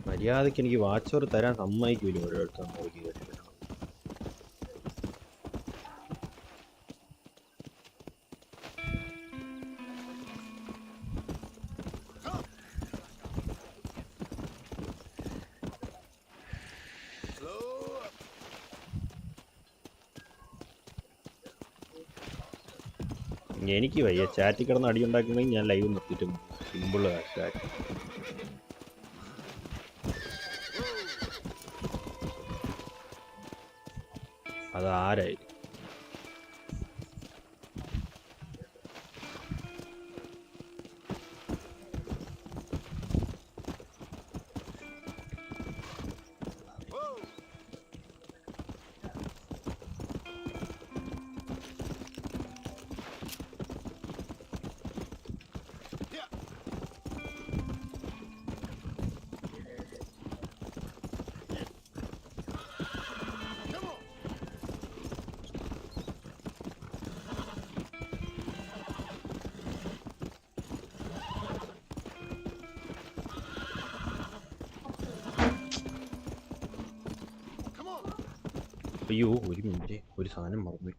S2: മര്യാദക്ക് എനിക്ക് വാച്ച് ഓവർ തരാൻ സമ്മതിക്കൂല ഒരിടത്ത് നോക്കി കേട്ടിട്ട്. എനിക്ക് വയ്യ ചാറ്റിൽ കിടന്ന് അടി ഉണ്ടാക്കണമെങ്കിൽ ഞാൻ ലൈവ് നിർത്തിയിട്ട് സിമ്പിള് ചാറ്റ്. അതാരായി അയ്യോ ഒരു മിനിറ്റ് ഒരു സാധനം മറന്നു.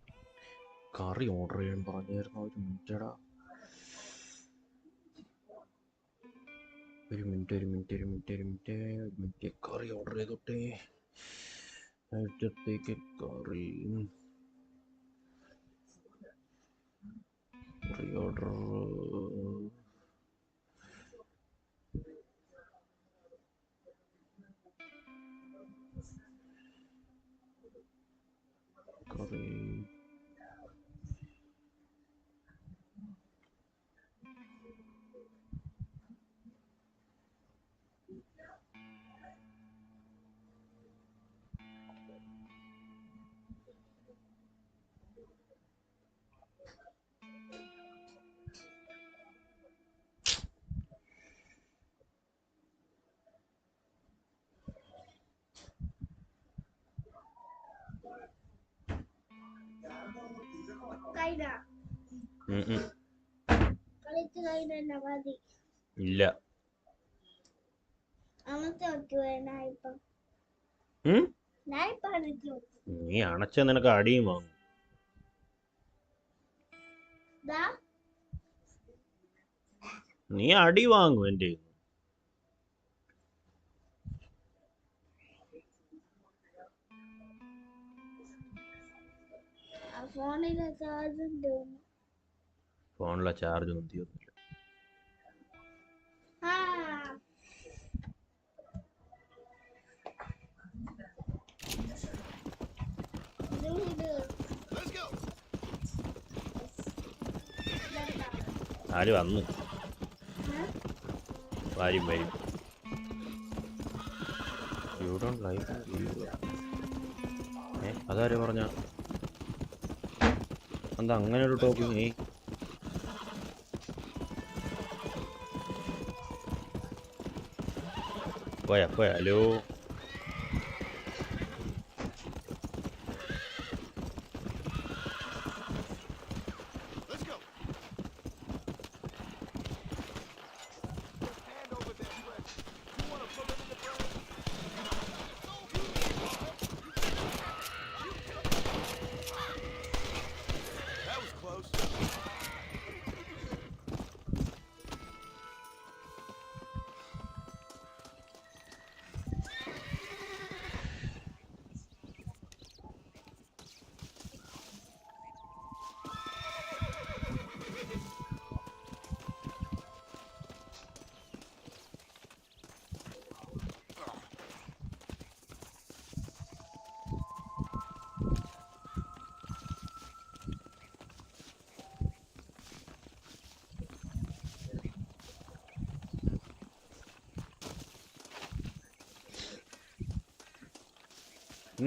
S2: കറി ഓർഡർ ചെയ്യാൻ പറഞ്ഞായിരുന്നു. ഒരു മിനിറ്റടാ, ഒരു മിനിറ്റ് കറി ഓർഡർ ചെയ്തോട്ടെ. നേരത്തേക്ക് കറി ഓർഡർ കറി ഇല്ല. നീ അണച്ച നിനക്ക് അടിയും വാങ്ങും. നീ അടി വാങ്ങും എൻ്റെ. ഫോണിലെ ചാർജ് ഒന്നും തീർന്നില്ല. ആര് വന്ന് വരും. യു ഡോണ്ട് ലൈക്ക് അതാര് പറഞ്ഞ എന്താ അങ്ങനെ ഒരു ടോക്കിങ്? പോയാ ഹലോ.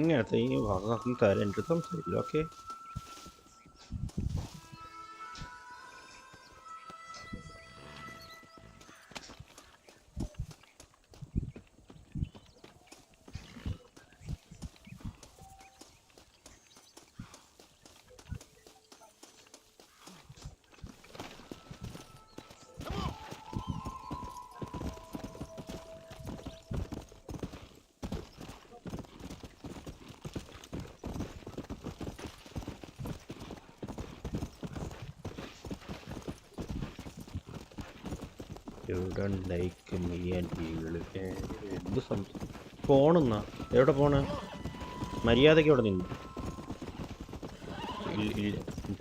S2: ഇങ്ങനത്തെ ഈ സംസാരം എൻ്റെ അടുത്ത് സംസാരിക്കില്ല. ഓക്കെ, ലൈക്ക് മീ ആൻഡ് എന്ത് സംഭവം ഫോണെന്നാ എവിടെ പോണ മര്യാദയ്ക്ക് അവിടെ നിന്നു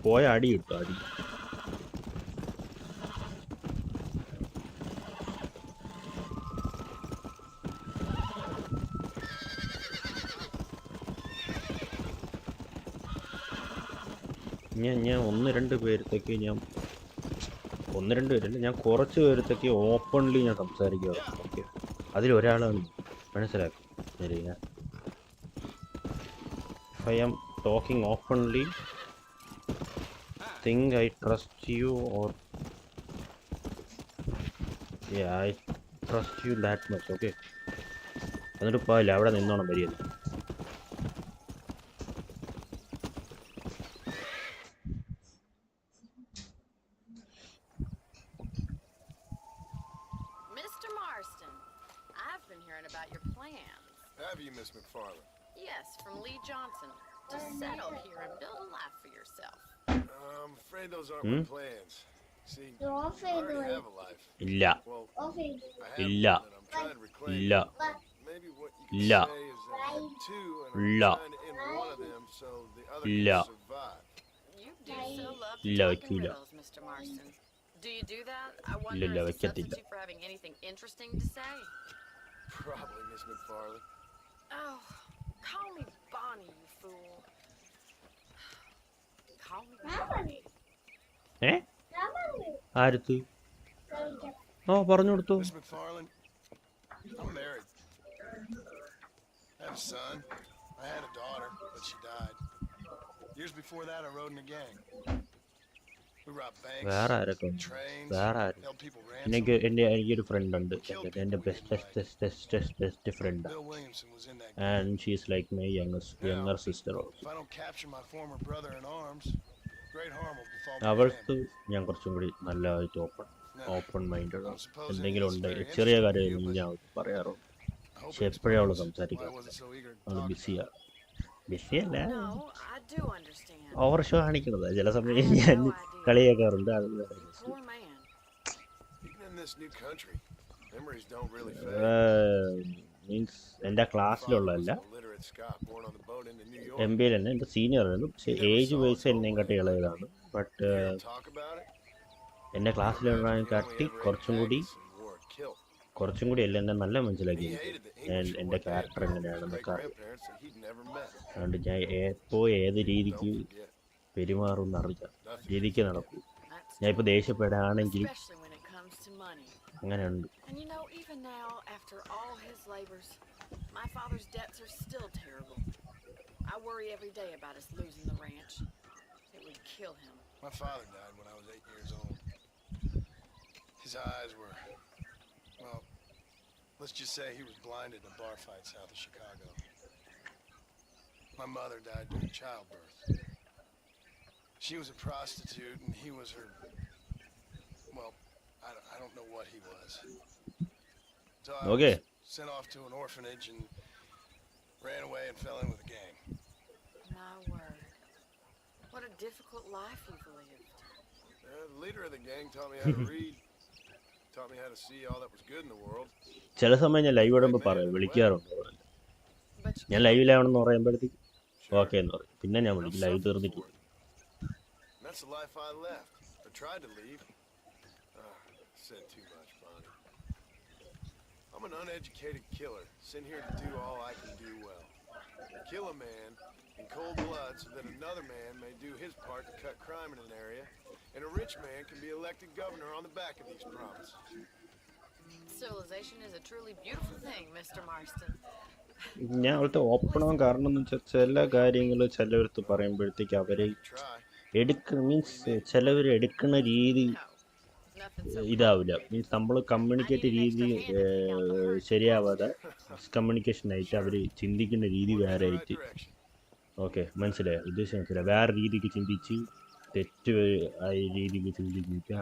S2: പോയ അടി കിട്ടും അടി ഞാൻ ഒന്ന് രണ്ട് പേരത്തേക്ക് ഞാൻ കുറച്ച് പേരത്തേക്ക് ഓപ്പൺലി ഞാൻ സംസാരിക്കാറുണ്ട്. ഓക്കെ, അതിലൊരാളാണ് മനസ്സിലാക്കും. ശരി, if I am talking openly, think I trust you or yeah, I trust you that much. Okay, എന്നിട്ട് പോയില്ല, അവിടെ നിന്നോണം മര്യാദ.
S11: Mr. Marston, I've been hearing about your plans.
S9: Have you, Miss McFarland?
S11: Yes, from Lee Johnson. To settle here and build a life for yourself.
S9: I'm afraid those aren't my plans. See, I already have a life.
S2: ഇല്ല
S9: Well,
S2: ഇല്ല
S9: I'm trying to reclaim
S2: ഇല്ല
S9: it. Maybe what you
S2: ഇല്ല
S9: could say is that I have two, and I'm
S2: ഇല്ല
S9: trying to end one of them so the other
S2: ഇല്ല
S9: can survive.
S11: You do so love to
S2: ഇല്ല
S11: talk in
S2: വയ്ക്കൂല
S11: riddles, Mr. Marston. Do you do that? I wonder
S2: ഇല്ല
S11: as a
S2: വയ്ക്കത്തില്ല.
S11: substitute for having anything interesting to say.
S9: Probably, Miss McFarland.
S11: Oh, call me Bonnie, you fool. Call me Bonnie.
S2: ആരത്ത് പറഞ്ഞു കൊടുത്തു.
S9: Miss McFarland, I'm married. I have a son. I had a daughter, but she died. Years before that, I rode in a gang. We robbed banks,
S2: വേറെ ആരൊക്കെ
S9: trains,
S2: വേറെ ആര്
S9: held people ransom.
S2: എനിക്കൊരു front ഉണ്ട്, എൻ്റെ best friend,
S9: Bill Williamson was in that
S2: and she is like my younger sister also.
S9: If I don't capture my former brother in arms, great harm will befall my
S2: അവൾക്ക്
S9: family.
S2: ഞാൻ കുറച്ചും കൂടി നല്ലതായിട്ട് open minded ആണ്.
S9: supposing
S2: എന്തെങ്കിലും
S9: it's
S2: ഉണ്ടെങ്കിൽ
S9: very
S2: ചെറിയ
S9: interesting
S2: കാര്യം
S9: to you,
S2: ഞാൻ പറയാറുണ്ട്.
S9: I hope
S2: പക്ഷെ
S9: it
S2: എപ്പോഴും അവൾ
S9: explains why I
S2: സംസാരിക്കാറില്ല,
S9: wasn't so eager to
S2: അവൾ
S9: talk
S2: ബിസിയാണ്. ബിസിയല്ല,
S11: No, I do understand.
S2: Over show കാണിക്കുന്നത്. ചില സമയം ഞാൻ കളിയാക്കാറുണ്ട്. അത്
S11: Poor man.
S9: Even in this new country, memories don't really fade.
S2: Means എൻ്റെ ക്ലാസ്സിലുള്ളതല്ല,
S9: Illiterate Scot born on the boat into New York.
S2: M ബിയിൽ തന്നെ എൻ്റെ സീനിയർ ആയിരുന്നു. പക്ഷേ ഏജ് വൈസ് എന്നെയും കാട്ടി ഇളയതാണ്. But
S9: Talk about it.
S2: എൻ്റെ ക്ലാസ്സിലുള്ളതിനെ കാട്ടി കുറച്ചും കൂടി എല്ലാം എന്നെ നല്ല മനസ്സിലാക്കി എൻ്റെ ക്യാരക്ടർ എങ്ങനെയാണെന്നൊക്കെ അറിയാം. അതുകൊണ്ട് ഞാൻ എപ്പോൾ ഏത് രീതിക്ക് പെരുമാറുമെന്ന് അറിയാം, രീതിക്ക് നടക്കും. ഞാൻ ഇപ്പോൾ ദേഷ്യപ്പെടുകയാണെങ്കിൽ
S11: Especially when it comes to money.
S2: അങ്ങനെയുണ്ട്.
S11: And you know, even now, after all his labors, my father's debts are still terrible. I worry every day about us losing the ranch. It would kill him.
S9: My father died when I was 8 years old. His eyes were, well, let's just say he was blinded in a bar fight south of Chicago. My mother died during childbirth. She was a prostitute and he was her, well, I don't know what he was. So I was sent off to an orphanage and ran away and fell in with a gang.
S11: My word. What a difficult life you've lived.
S9: The leader of the gang taught me how to read, taught me how to see all that was good in the world.
S2: ചില സമയം ഞാൻ live ഇടുമ്പോൾ പറയും, വിളിക്കാറുണ്ട്. ഞാൻ ലൈവിലാവണമെന്ന് പറയുമ്പോഴത്തേക്ക് okay എന്ന് പറയും. പിന്നെ ഞാൻ വിളിക്കും, ലൈവ് തീർന്നിട്ട്.
S9: That's the life I left. I tried to leave. Said too much, Bonnie. I'm an uneducated killer, sent here to do all I can do well. Kill a man in cold blood so that another man may do his part to cut crime in an area, and a rich man can be elected governor on the back of these promises.
S11: Civilization is a truly beautiful thing, Mr. Marston.
S2: ഞാൻ അവിടുത്തെ open ആവാൻ കാരണം എന്ന് വെച്ചാൽ ചില കാര്യങ്ങൾ ചിലവർക്ക് പറയുമ്പോഴത്തേക്ക് അവരെ മീൻസ് ചിലവർ എടുക്കുന്ന രീതി ഇതാവില്ല. മീൻസ് നമ്മൾ കമ്മ്യൂണിക്കേറ്റ് രീതി ശരിയാവാതെ കമ്മ്യൂണിക്കേഷനായിട്ട് അവർ ചിന്തിക്കുന്ന രീതി വേറെ ആയിട്ട്. ഓക്കെ, മനസ്സിലായോ? ഉദ്ദേശം മനസ്സിലായി. വേറെ രീതിക്ക് ചിന്തിച്ച് തെറ്റ് രീതിക്ക് ചിന്തിക്കുക,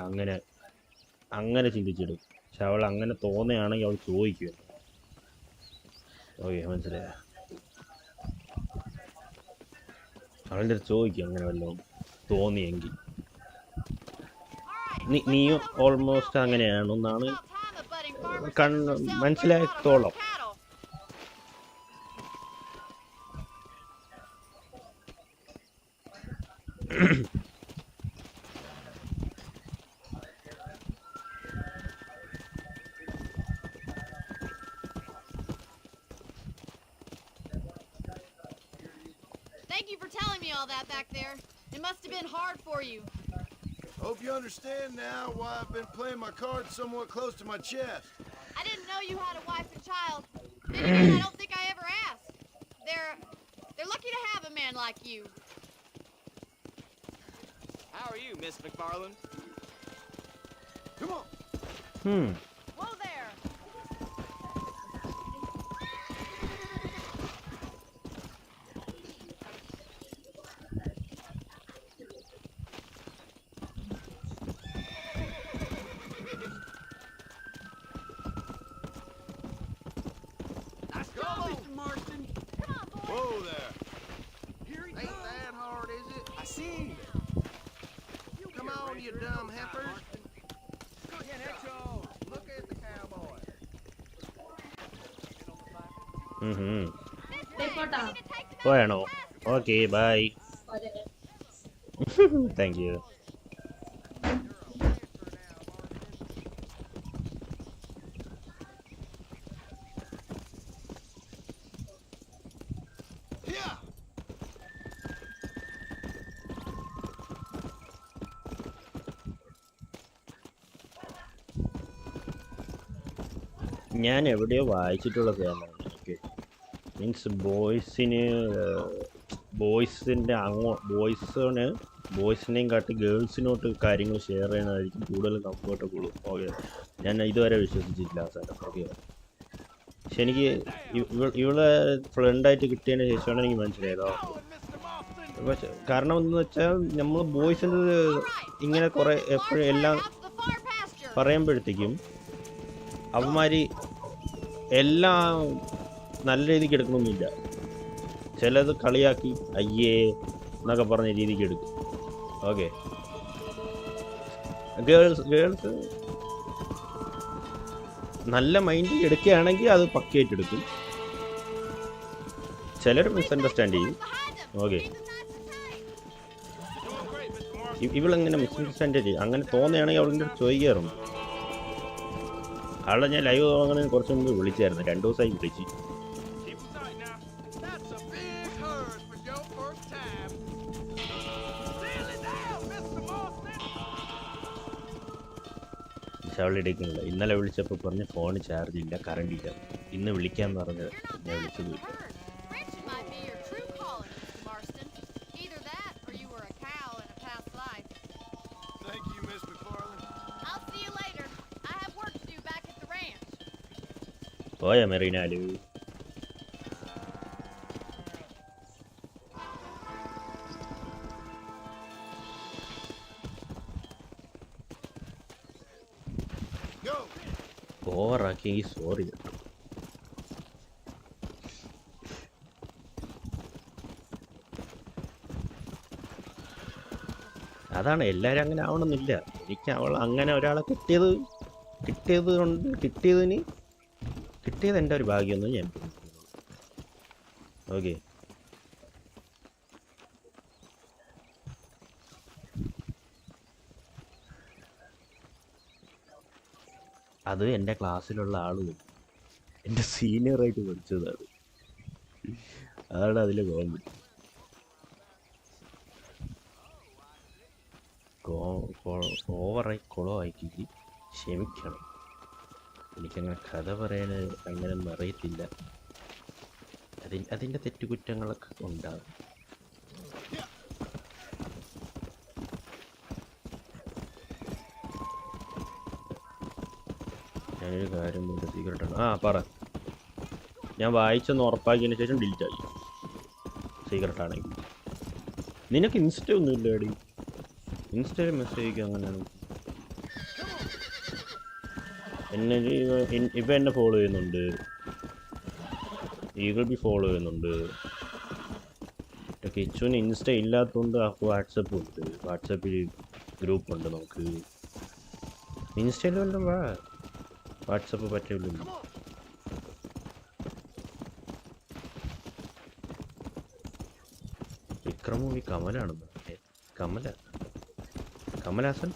S2: അങ്ങനെ ചിന്തിച്ചിടും. പക്ഷെ അവൾ അങ്ങനെ തോന്നുകയാണെങ്കിൽ അവൾ ചോദിക്കും. ഓക്കെ, മനസ്സിലായോ? അവളുടെ അടുത്ത് ചോദിക്കും അങ്ങനെ വല്ലതും തോന്നിയെങ്കിൽ. നീയും almost അങ്ങനെയാണെന്നാണ് മനസ്സിലാക്കത്തോളം.
S8: Thank you for telling me all that back there. It must have been hard for you.
S9: Hope you understand now why I've been playing my cards somewhat close to my chest.
S8: I didn't know you had a wife and child. Then again, I don't think I ever asked. They're lucky to have a man like you.
S15: How are you, Miss McFarland?
S9: Come on.
S8: Whoa there.
S15: Let's go, Mr. Marston.
S8: Come on, boy.
S9: Whoa there.
S15: Here he
S16: Ain't that hard, is it?
S15: I see.
S16: Come on, you dumb heifers.
S15: Look at the cowboy.
S2: പോയാണോ? Okay bye. Thank you. ഞാൻ എവിടെയോ വായിച്ചിട്ടുള്ള സാധനമാണ് എനിക്ക്. Means ബോയ്സിനെയും കാട്ടി ഗേൾസിനോട്ട് കാര്യങ്ങൾ share ചെയ്യണമായിരിക്കും കൂടുതൽ കംഫർട്ടബിളും. Okay, ഞാൻ ഇതുവരെ വിശ്വസിച്ചിട്ടില്ല ആ സാധനം. ഓക്കെ, പക്ഷെ എനിക്ക് ഇവളെ ഫ്രണ്ടായിട്ട് കിട്ടിയതിന് ശേഷമാണ് എനിക്ക് മനസ്സിലായതോ. പക്ഷെ കാരണം എന്ന് വെച്ചാൽ നമ്മൾ ബോയ്സിൻ്റെ ഇങ്ങനെ കുറേ എപ്പോഴും എല്ലാം പറയുമ്പോഴത്തേക്കും അവന്മാർ എല്ലാം നല്ല രീതിക്ക് എടുക്കണമെന്നില്ല. ചിലത് കളിയാക്കി അയ്യേ എന്നൊക്കെ പറഞ്ഞ രീതിക്ക് എടുക്കും. ഓക്കെ, ഗേൾസ് നല്ല മൈൻഡ് എടുക്കുകയാണെങ്കിൽ അത് പക്കയായിട്ട് എടുക്കും. ചിലർ മിസ്അണ്ടർസ്റ്റാൻഡ് ചെയ്യും. ഓക്കെ, ഇവളെങ്ങനെ മിസ്അണ്ടർസ്റ്റാൻഡ് ചെയ്യും അങ്ങനെ തോന്നുകയാണെങ്കിൽ അവളിൻ്റെ ചോദിക്കാറുണ്ട്. ആളെ ഞാൻ ലൈവ് തുടങ്ങുന്നതിന് കുറച്ച് മുമ്പ് വിളിച്ചായിരുന്നു. 2 ദിവസമായി വിളിച്ച്. പക്ഷെ അവൾ എടുക്കുന്നില്ല. ഇന്നലെ വിളിച്ചപ്പോൾ പറഞ്ഞ് ഫോണ് ചാർജ് ഇല്ല, കറണ്ട് ഇല്ല. ഇന്ന് വിളിക്കാൻ പറഞ്ഞ് ഞാൻ വിളിച്ചത്. പോയ മെറീനാല്. ഓവറാക്കിയെങ്കിൽ സോറി കേട്ടോ. അതാണ്, എല്ലാവരും അങ്ങനെ ആവണമെന്നില്ല. എനിക്ക് അവൾ അങ്ങനെ ഒരാളെ കിട്ടിയത് എൻ്റെ ഒരു ഭാഗ്യമെന്ന് ഞാൻ ഓക്കെ. അത് എൻ്റെ ക്ലാസ്സിലുള്ള ആളുകൾ എൻ്റെ സീനിയറായിട്ട് പഠിച്ചതാണ്. അതാണ് അതിൽ കോമഡി. ഓവറായി കുളമാക്കി ക്ഷമിക്കണം. എനിക്കങ്ങനെ കഥ പറയാൻ അങ്ങനെയൊന്നും അറിയത്തില്ല. അതിൻ്റെ തെറ്റുകുറ്റങ്ങളൊക്കെ ഉണ്ടാകും. ഞാനൊരു കാര്യം സീക്രട്ടാണ്. പറ. ഞാൻ വായിച്ചെന്ന് ഉറപ്പാക്കിയതിന് ശേഷം ഡിലീറ്റ് ആയി. സീക്രട്ടാണെങ്കിൽ നിനക്ക് ഇൻസ്റ്റ ഒന്നും ഇല്ല എടി? ഇൻസ്റ്റയിൽ മെസ്സേജ് അയക്കുക അങ്ങനെയാണ്. ഇപ്പം എന്നെ ഫോളോ ചെയ്യുന്നുണ്ട്, ഈഗിൾ ബി ഫോളോ ചെയ്യുന്നുണ്ട്. കിച്ചുവിന് ഇൻസ്റ്റ ഇല്ലാത്തതുകൊണ്ട് വാട്സപ്പ് ഉണ്ട്. വാട്സപ്പിൽ ഗ്രൂപ്പുണ്ട് നമുക്ക്. ഇൻസ്റ്റയിൽ വല്ലതും വാ. വാട്സപ്പ് പറ്റില്ല. വിക്രം മൂവി കമലാണെന്ന്. കമലഹാസൻ.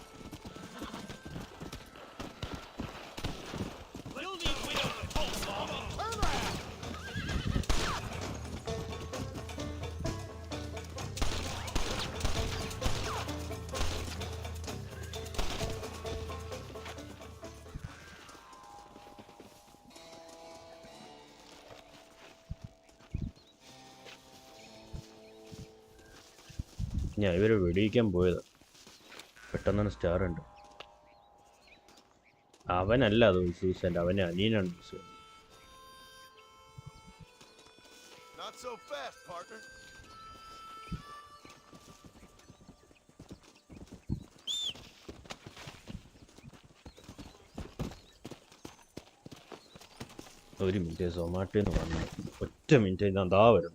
S2: ഞാൻ ഇവരെ വെടിയിക്കാൻ പോയത് പെട്ടെന്നാണ് സ്റ്റാർ ഉണ്ട്. അവനല്ല അത് സൂസൈഡ്, അവൻ്റെ അനിയനാണ് suicide.
S9: Not so fast, partner.
S2: ഒരു മിനിറ്റ്, സൊമാറ്റോന്ന് പറഞ്ഞു. ഒറ്റ മിനിറ്റ്, ഞാൻ ദാ വരും.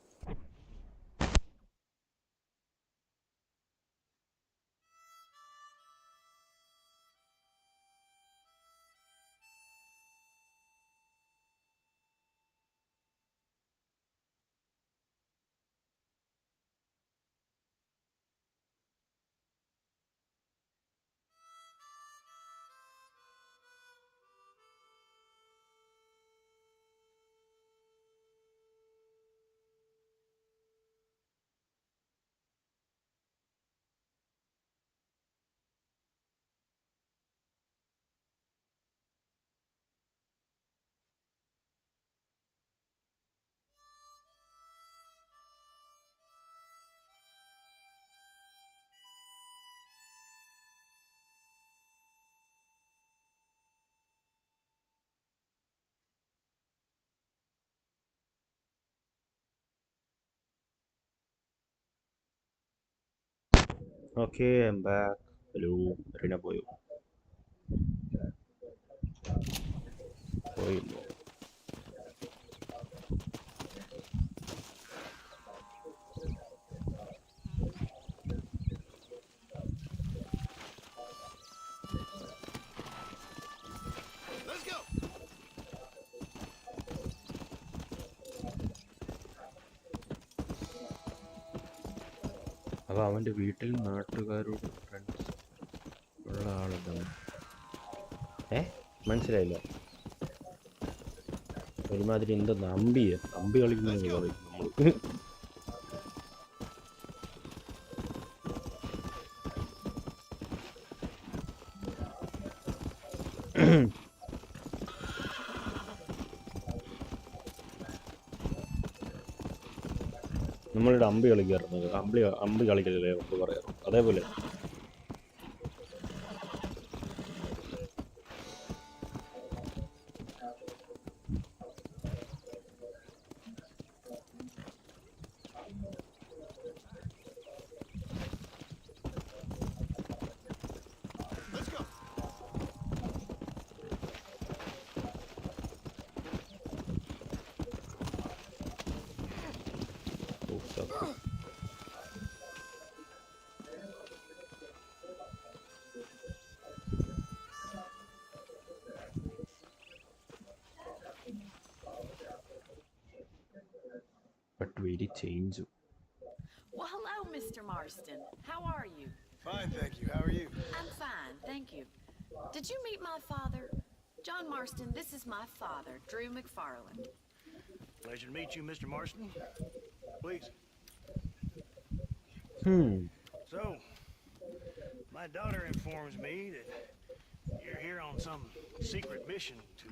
S2: Okay, I'm back. Hello, Reena പോയോ? പോയില്ലോ.
S9: Let's go.
S2: അപ്പോൾ അവൻ്റെ വീട്ടിൽ നാട്ടുകാരോട് ഫ്രണ്ട്സ് ഉള്ള ആളുണ്ടാവും. മനസ്സിലായില്ല. ഒരുമാതിരി എന്താ അമ്പി കളിക്കുന്നു പറയും നമ്മൾ. നമ്മളിവിടെ അമ്പി കളിക്കാറുണ്ട്. അമ്പി കളിക്കലല്ലേ നമുക്ക് പറയാറ്, അതേപോലെ. But very change.
S11: Well, hello, Mr. Marston. How are you?
S9: Fine, thank you. How are you?
S11: I'm fine, thank you. Did you meet my father? John Marston, this is my father, Drew McFarland.
S16: Pleasure to meet you, Mr. Marston. Please. So, my daughter informs me that you're here on some secret mission to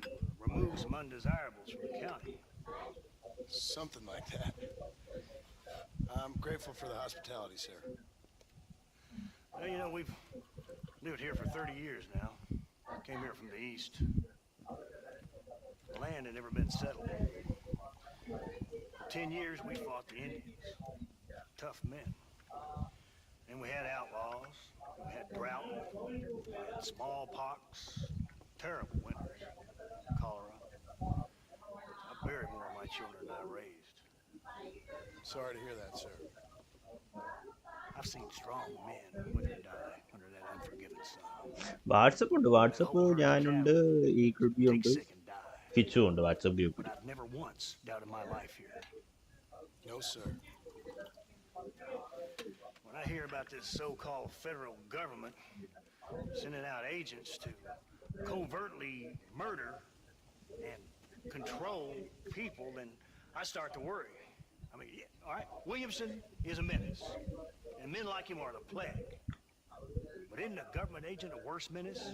S16: remove some undesirables from the county.
S9: Something like that. I'm grateful for the hospitality, sir.
S16: Well, you know, we've lived here for 30 years now. Came here from the east. The land had never been settled. For 10 years, we fought the Indians. Tough men. And we had outlaws. We had drought. We had smallpox. Terrible winters. Cholera. I buried more of my children than I raised.
S9: Sorry to hear that, sir.
S16: I've seen strong men wither and die under that unforgiving
S2: WhatsApp ഉണ്ട്. WhatsApp ഞാനുണ്ട്, Eagle B ഉണ്ട്, Kichu ഉണ്ട് WhatsApp ഗ്രൂപ്പിൽ.
S16: But I've never once doubted my life here.
S9: No, sir.
S16: When I hear about this so-called federal government sending out agents to covertly murder and control people, then I start to worry. I mean, yeah, all right, Williamson is a menace, and men like him are the plague. But isn't a government agent a worse menace?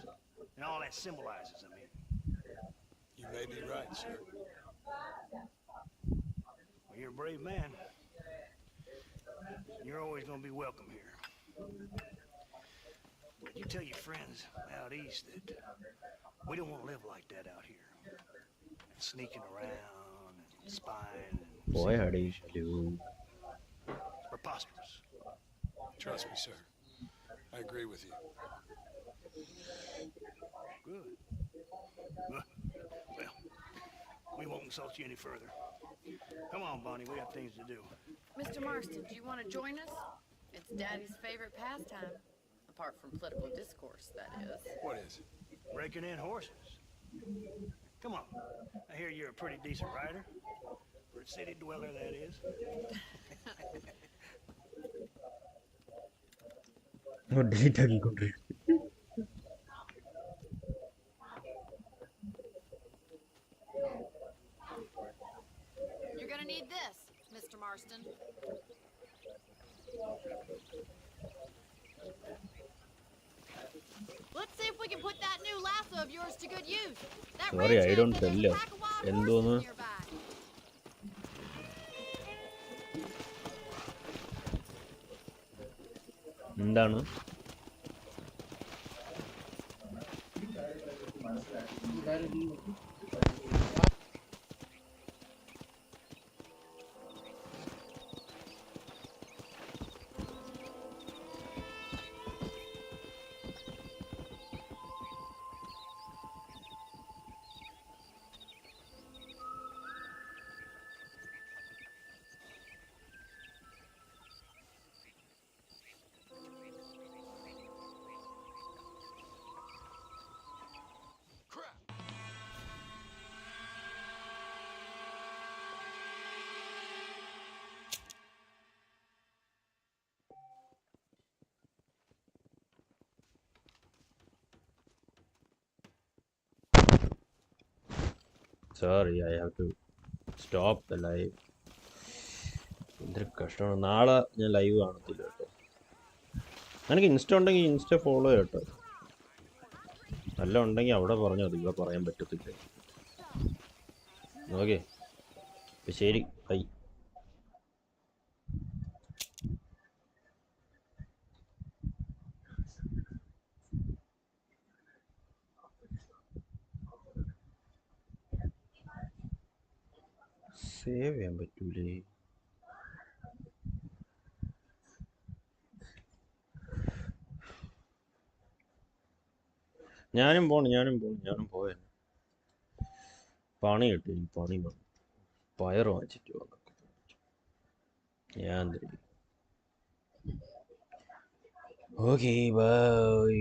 S16: And all that symbolizes, I mean.
S9: You may be right, sir.
S16: Well, you're a brave man. You're always going to be welcome here. But you tell your friends out east that we don't want to live like that out here. Sneaking around and spying.
S2: Boy, Adishalu.
S16: It's preposterous.
S9: Trust me, sir. I agree with you.
S16: Good. Well, we won't insult you any further. Come on, Bonnie, we have things to do.
S11: Mr. Marston, do you want to join us? It's Daddy's favorite pastime. Apart from political discourse, that is.
S9: What is?
S16: Breaking in horses. Come on. I hear you're a pretty decent rider. For a city dweller, that is.
S2: delete ആക്കിക്കൊണ്ടിരിക്കും.
S8: You're gonna need this, Mr. Marston. Let's see if we can put that new lasso of yours to good use. That
S2: Sorry, I don't
S8: tell
S2: tell. എന്തോന്ന്? എന്താണ്? Sorry, I have to stop the live. എന്തൊരു കഷ്ടമാണ്. നാളെ ഞാൻ live കാണത്തില്ല കേട്ടോ. എനിക്ക് insta ഉണ്ടെങ്കിൽ ഇൻസ്റ്റ ഫോളോ കേട്ടോ. നല്ല ഉണ്ടെങ്കിൽ അവിടെ പറഞ്ഞാൽ മതി, ഇവിടെ പറയാൻ പറ്റത്തില്ല. ഓക്കെ, അപ്പം ശരി, ബൈ. സേവ് ചെയ്യാൻ പറ്റൂലേ? ഞാനും പോയ പണി കിട്ടി. പണി വന്നു, പയർ വാങ്ങിച്ചിട്ട് വന്നു. ഞാൻ ഓക്കെ ബൈ.